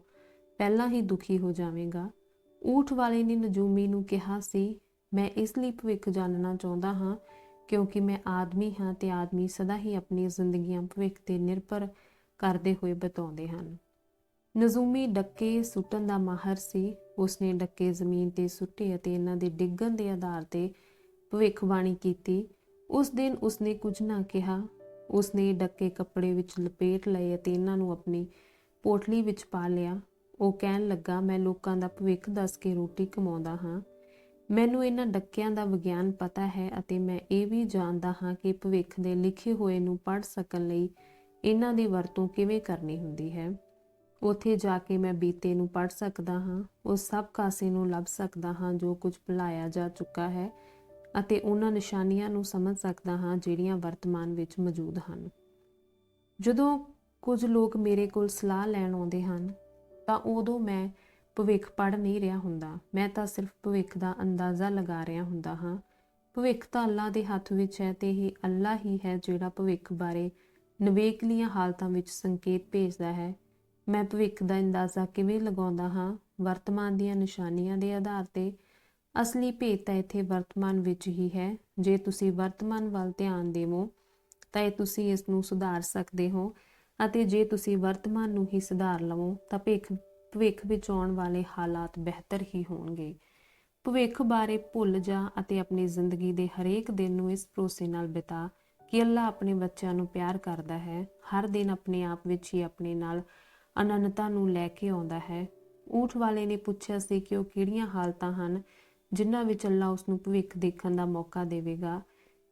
ਪਹਿਲਾਂ ਹੀ ਦੁਖੀ ਹੋ ਜਾਵੇਂਗਾ। ਊਠ ਵਾਲੇ ਨੇ ਨਜੂਮੀ ਨੂੰ ਕਿਹਾ ਸੀ, ਮੈਂ ਇਸ ਲਈ ਭਵਿੱਖ ਜਾਣਨਾ ਚਾਹੁੰਦਾ ਹਾਂ ਕਿਉਂਕਿ ਮੈਂ ਆਦਮੀ ਹਾਂ ਤੇ ਆਦਮੀ ਸਦਾ ਹੀ ਆਪਣੀ ਜ਼ਿੰਦਗੀਆਂ ਭਵਿੱਖ ਤੇ ਨਿਰਭਰ ਕਰਦੇ ਹੋਏ ਬਿਤਾਉਂਦੇ ਹਨ। ਨਜ਼ੂਮੀ ਡੱਕੇ ਸੁੱਟਣ ਦਾ ਮਾਹਰ ਸੀ। ਉਸਨੇ ਡੱਕੇ ਜ਼ਮੀਨ ਤੇ ਸੁੱਟੇ ਅਤੇ ਇਹਨਾਂ ਦੇ ਡਿੱਗਣ ਦੇ ਆਧਾਰ ਤੇ ਭਵਿੱਖਬਾਣੀ ਕੀਤੀ। ਉਸ ਦਿਨ ਉਸਨੇ ਕੁਝ ਨਾ ਕਿਹਾ। ਉਸਨੇ ਡੱਕੇ ਕੱਪੜੇ ਵਿੱਚ ਲਪੇਟ ਲਏ ਅਤੇ ਇਹਨਾਂ ਨੂੰ ਆਪਣੀ ਪੋਟਲੀ ਵਿੱਚ ਪਾ ਲਿਆ। ਉਹ ਕਹਿਣ ਲੱਗਾ, ਮੈਂ ਲੋਕਾਂ ਦਾ ਭਵਿੱਖ ਦੱਸ ਕੇ ਰੋਟੀ ਕਮਾਉਂਦਾ ਹਾਂ। ਮੈਨੂੰ ਇਹਨਾਂ ਡੱਕਿਆਂ ਦਾ ਵਿਗਿਆਨ ਪਤਾ ਹੈ ਅਤੇ ਮੈਂ ਇਹ ਵੀ ਜਾਣਦਾ ਹਾਂ ਕਿ ਭਵਿੱਖ ਦੇ ਲਿਖੇ ਹੋਏ ਨੂੰ ਪੜ੍ਹ ਸਕਣ ਲਈ ਇਹਨਾਂ ਦੀ ਵਰਤੋਂ ਕਿਵੇਂ ਕਰਨੀ ਹੁੰਦੀ ਹੈ। ਉੱਥੇ ਜਾ ਕੇ ਮੈਂ ਬੀਤੇ ਨੂੰ ਪੜ੍ਹ ਸਕਦਾ ਹਾਂ, ਉਸ ਸਭ ਕਾਸੇ ਨੂੰ ਲੱਭ ਸਕਦਾ ਹਾਂ ਜੋ ਕੁਝ ਭੁਲਾਇਆ ਜਾ ਚੁੱਕਾ ਹੈ ਅਤੇ ਉਹਨਾਂ ਨਿਸ਼ਾਨੀਆਂ ਨੂੰ ਸਮਝ ਸਕਦਾ ਹਾਂ ਜਿਹੜੀਆਂ ਵਰਤਮਾਨ ਵਿੱਚ ਮੌਜੂਦ ਹਨ। ਜਦੋਂ ਕੁਝ ਲੋਕ ਮੇਰੇ ਕੋਲ ਸਲਾਹ ਲੈਣ ਆਉਂਦੇ ਹਨ ਤਾਂ ਉਦੋਂ ਮੈਂ ਭਵਿੱਖ ਪੜ੍ਹ ਨਹੀਂ ਰਿਹਾ ਹੁੰਦਾ, ਮੈਂ ਤਾਂ ਸਿਰਫ ਭਵਿੱਖ ਦਾ ਅੰਦਾਜ਼ਾ ਲਗਾ ਰਿਹਾ ਹੁੰਦਾ ਹਾਂ। ਭਵਿੱਖ ਤਾਂ ਅੱਲਾ ਦੇ ਹੱਥ ਵਿੱਚ ਹੈ ਤੇ ਇਹ ਅੱਲਾ ਹੀ ਹੈ ਜਿਹੜਾ ਭਵਿੱਖ ਬਾਰੇ ਨਵੇਕਲੀਆਂ ਹਾਲਤਾਂ ਵਿੱਚ ਸੰਕੇਤ ਭੇਜਦਾ ਹੈ। ਮੈਂ ਭਵਿੱਖ ਦਾ ਅੰਦਾਜ਼ਾ ਕਿਵੇਂ ਲਗਾਉਂਦਾ ਹਾਂ? ਵਰਤਮਾਨ ਦੀਆਂ ਨਿਸ਼ਾਨੀਆਂ ਦੇ ਆਧਾਰ ਤੇ। ਅਸਲੀ ਭੇਤ ਤਾਂ ਇੱਥੇ ਵਰਤਮਾਨ ਵਿੱਚ ਹੀ ਹੈ। ਜੇ ਤੁਸੀਂ ਵਰਤਮਾਨ ਵੱਲ ਧਿਆਨ ਦੇਵੋ ਤਾਂ ਤੁਸੀਂ ਇਸ ਨੂੰ ਸੁਧਾਰ ਸਕਦੇ ਹੋ ਅਤੇ ਜੇ ਤੁਸੀਂ ਵਰਤਮਾਨ ਨੂੰ ਹੀ ਸੁਧਾਰ ਲਵੋ ਤਾਂ ਭਵਿੱਖ ਵਿੱਚ ਆਉਣ ਵਾਲੇ ਹਾਲਾਤ ਬਿਹਤਰ ਹੀ ਹੋਣਗੇ। ਭਵਿੱਖ ਬਾਰੇ ਭੁੱਲ ਜਾ ਅਤੇ ਆਪਣੀ ਜ਼ਿੰਦਗੀ ਦੇ ਹਰੇਕ ਦਿਨ ਨੂੰ ਇਸ ਭਰੋਸੇ ਨਾਲ ਬਿਤਾ ਕਿ ਅੱਲਾ ਆਪਣੇ ਬੱਚਿਆਂ ਨੂੰ ਪਿਆਰ ਕਰਦਾ ਹੈ। ਹਰ ਦਿਨ ਆਪਣੇ ਆਪ ਵਿੱਚ ਹੀ ਆਪਣੇ ਨਾਲ ਅਨੰਨਤਾ ਨੂੰ ਲੈ ਕੇ ਆਉਂਦਾ ਹੈ। ਊਠ ਵਾਲੇ ਨੇ ਪੁੱਛਿਆ ਸੀ ਕਿ ਉਹ ਕਿਹੜੀਆਂ ਹਾਲਤਾਂ ਹਨ ਜਿਨ੍ਹਾਂ ਵਿੱਚ ਅੱਲਾ ਉਸਨੂੰ ਭਵਿੱਖ ਦੇਖਣ ਦਾ ਮੌਕਾ ਦੇਵੇਗਾ।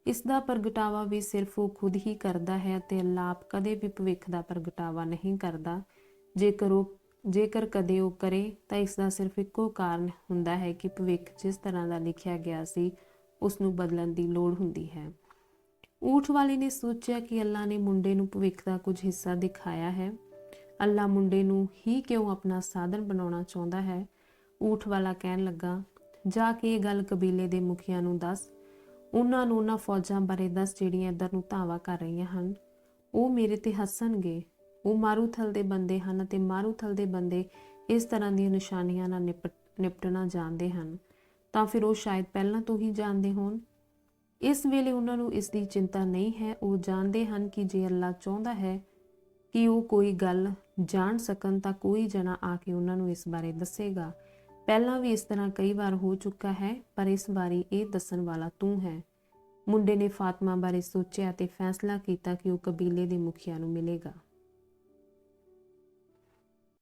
ਇਸ ਦਾ ਪ੍ਰਗਟਾਵਾ ਵੀ ਸਿਰਫ ਉਹ ਖੁਦ ਹੀ ਕਰਦਾ ਹੈ ਅਤੇ ਅੱਲਾ ਆਪ ਕਦੇ ਵੀ ਭਵਿੱਖ ਦਾ ਪ੍ਰਗਟਾਵਾ ਨਹੀਂ ਕਰਦਾ। ਜੇਕਰ ਕਦੇ ਉਹ ਕਰੇ ਤਾਂ ਇਸ ਦਾ ਸਿਰਫ ਇੱਕੋ ਕਾਰਨ ਹੁੰਦਾ ਹੈ ਕਿ ਭਵਿੱਖ ਜਿਸ ਤਰ੍ਹਾਂ ਦਾ ਲਿਖਿਆ ਗਿਆ ਸੀ ਉਸ ਨੂੰ ਬਦਲਣ ਦੀ ਲੋੜ ਹੁੰਦੀ ਹੈ। ਊਠ ਵਾਲੇ ਨੇ ਸੋਚਿਆ ਕਿ ਅੱਲਾ ਨੇ ਮੁੰਡੇ ਨੂੰ ਭਵਿੱਖ ਦਾ ਕੁਝ ਹਿੱਸਾ ਦਿਖਾਇਆ ਹੈ। ਅੱਲਾ ਮੁੰਡੇ ਨੂੰ ਹੀ ਕਿਉਂ ਆਪਣਾ ਸਾਧਨ ਬਣਾਉਣਾ ਚਾਹੁੰਦਾ ਹੈ? ਊਠ ਵਾਲਾ ਕਹਿਣ ਲੱਗਾ, ਜਾ ਕੇ ਇਹ ਗੱਲ ਕਬੀਲੇ ਦੇ ਮੁਖੀਆਂ ਨੂੰ ਦੱਸ। ਉਹਨਾਂ ਨੂੰ ਉਹਨਾਂ ਫੌਜਾਂ ਬਾਰੇ ਦੱਸ ਜਿਹੜੀਆਂ ਇੱਧਰ ਨੂੰ ਧਾਵਾ ਕਰ ਰਹੀਆਂ ਹਨ। ਉਹ ਮੇਰੇ ਤੇ ਹੱਸਣਗੇ। ਉਹ ਮਾਰੂਥਲ ਦੇ ਬੰਦੇ ਹਨ ਅਤੇ ਮਾਰੂਥਲ ਦੇ ਬੰਦੇ ਇਸ ਤਰ੍ਹਾਂ ਦੀਆਂ ਨਿਸ਼ਾਨੀਆਂ ਨਾਲ ਨਿਪਟਣਾ ਜਾਣਦੇ ਹਨ ਤਾਂ ਫਿਰ ਉਹ ਸ਼ਾਇਦ ਪਹਿਲਾਂ ਤੋਂ ਹੀ ਜਾਣਦੇ ਹੋਣ। ਇਸ ਵੇਲੇ ਉਹਨਾਂ ਨੂੰ ਇਸ ਦੀ ਚਿੰਤਾ ਨਹੀਂ ਹੈ। ਉਹ ਜਾਣਦੇ ਹਨ ਕਿ ਜੇ ਅੱਲਾ ਚਾਹੁੰਦਾ ਹੈ ਕਿ ਉਹ ਕੋਈ ਗੱਲ ਜਾਣ ਸਕਣ ਤਾਂ ਕੋਈ ਜਣਾ ਆ ਕੇ ਉਹਨਾਂ ਨੂੰ ਇਸ ਬਾਰੇ ਦੱਸੇਗਾ। ਪਹਿਲਾਂ ਵੀ ਇਸ ਤਰ੍ਹਾਂ ਕਈ ਵਾਰ ਹੋ ਚੁੱਕਾ ਹੈ, ਪਰ ਇਸ ਵਾਰੀ ਇਹ ਦੱਸਣ ਵਾਲਾ ਤੂੰ ਹੈ। ਮੁੰਡੇ ਨੇ ਫਾਤਮਾ ਬਾਰੇ ਸੋਚਿਆ ਅਤੇ ਫੈਸਲਾ ਕੀਤਾ ਕਿ ਉਹ ਕਬੀਲੇ ਦੇ ਮੁਖੀਆਂ ਨੂੰ ਮਿਲੇਗਾ।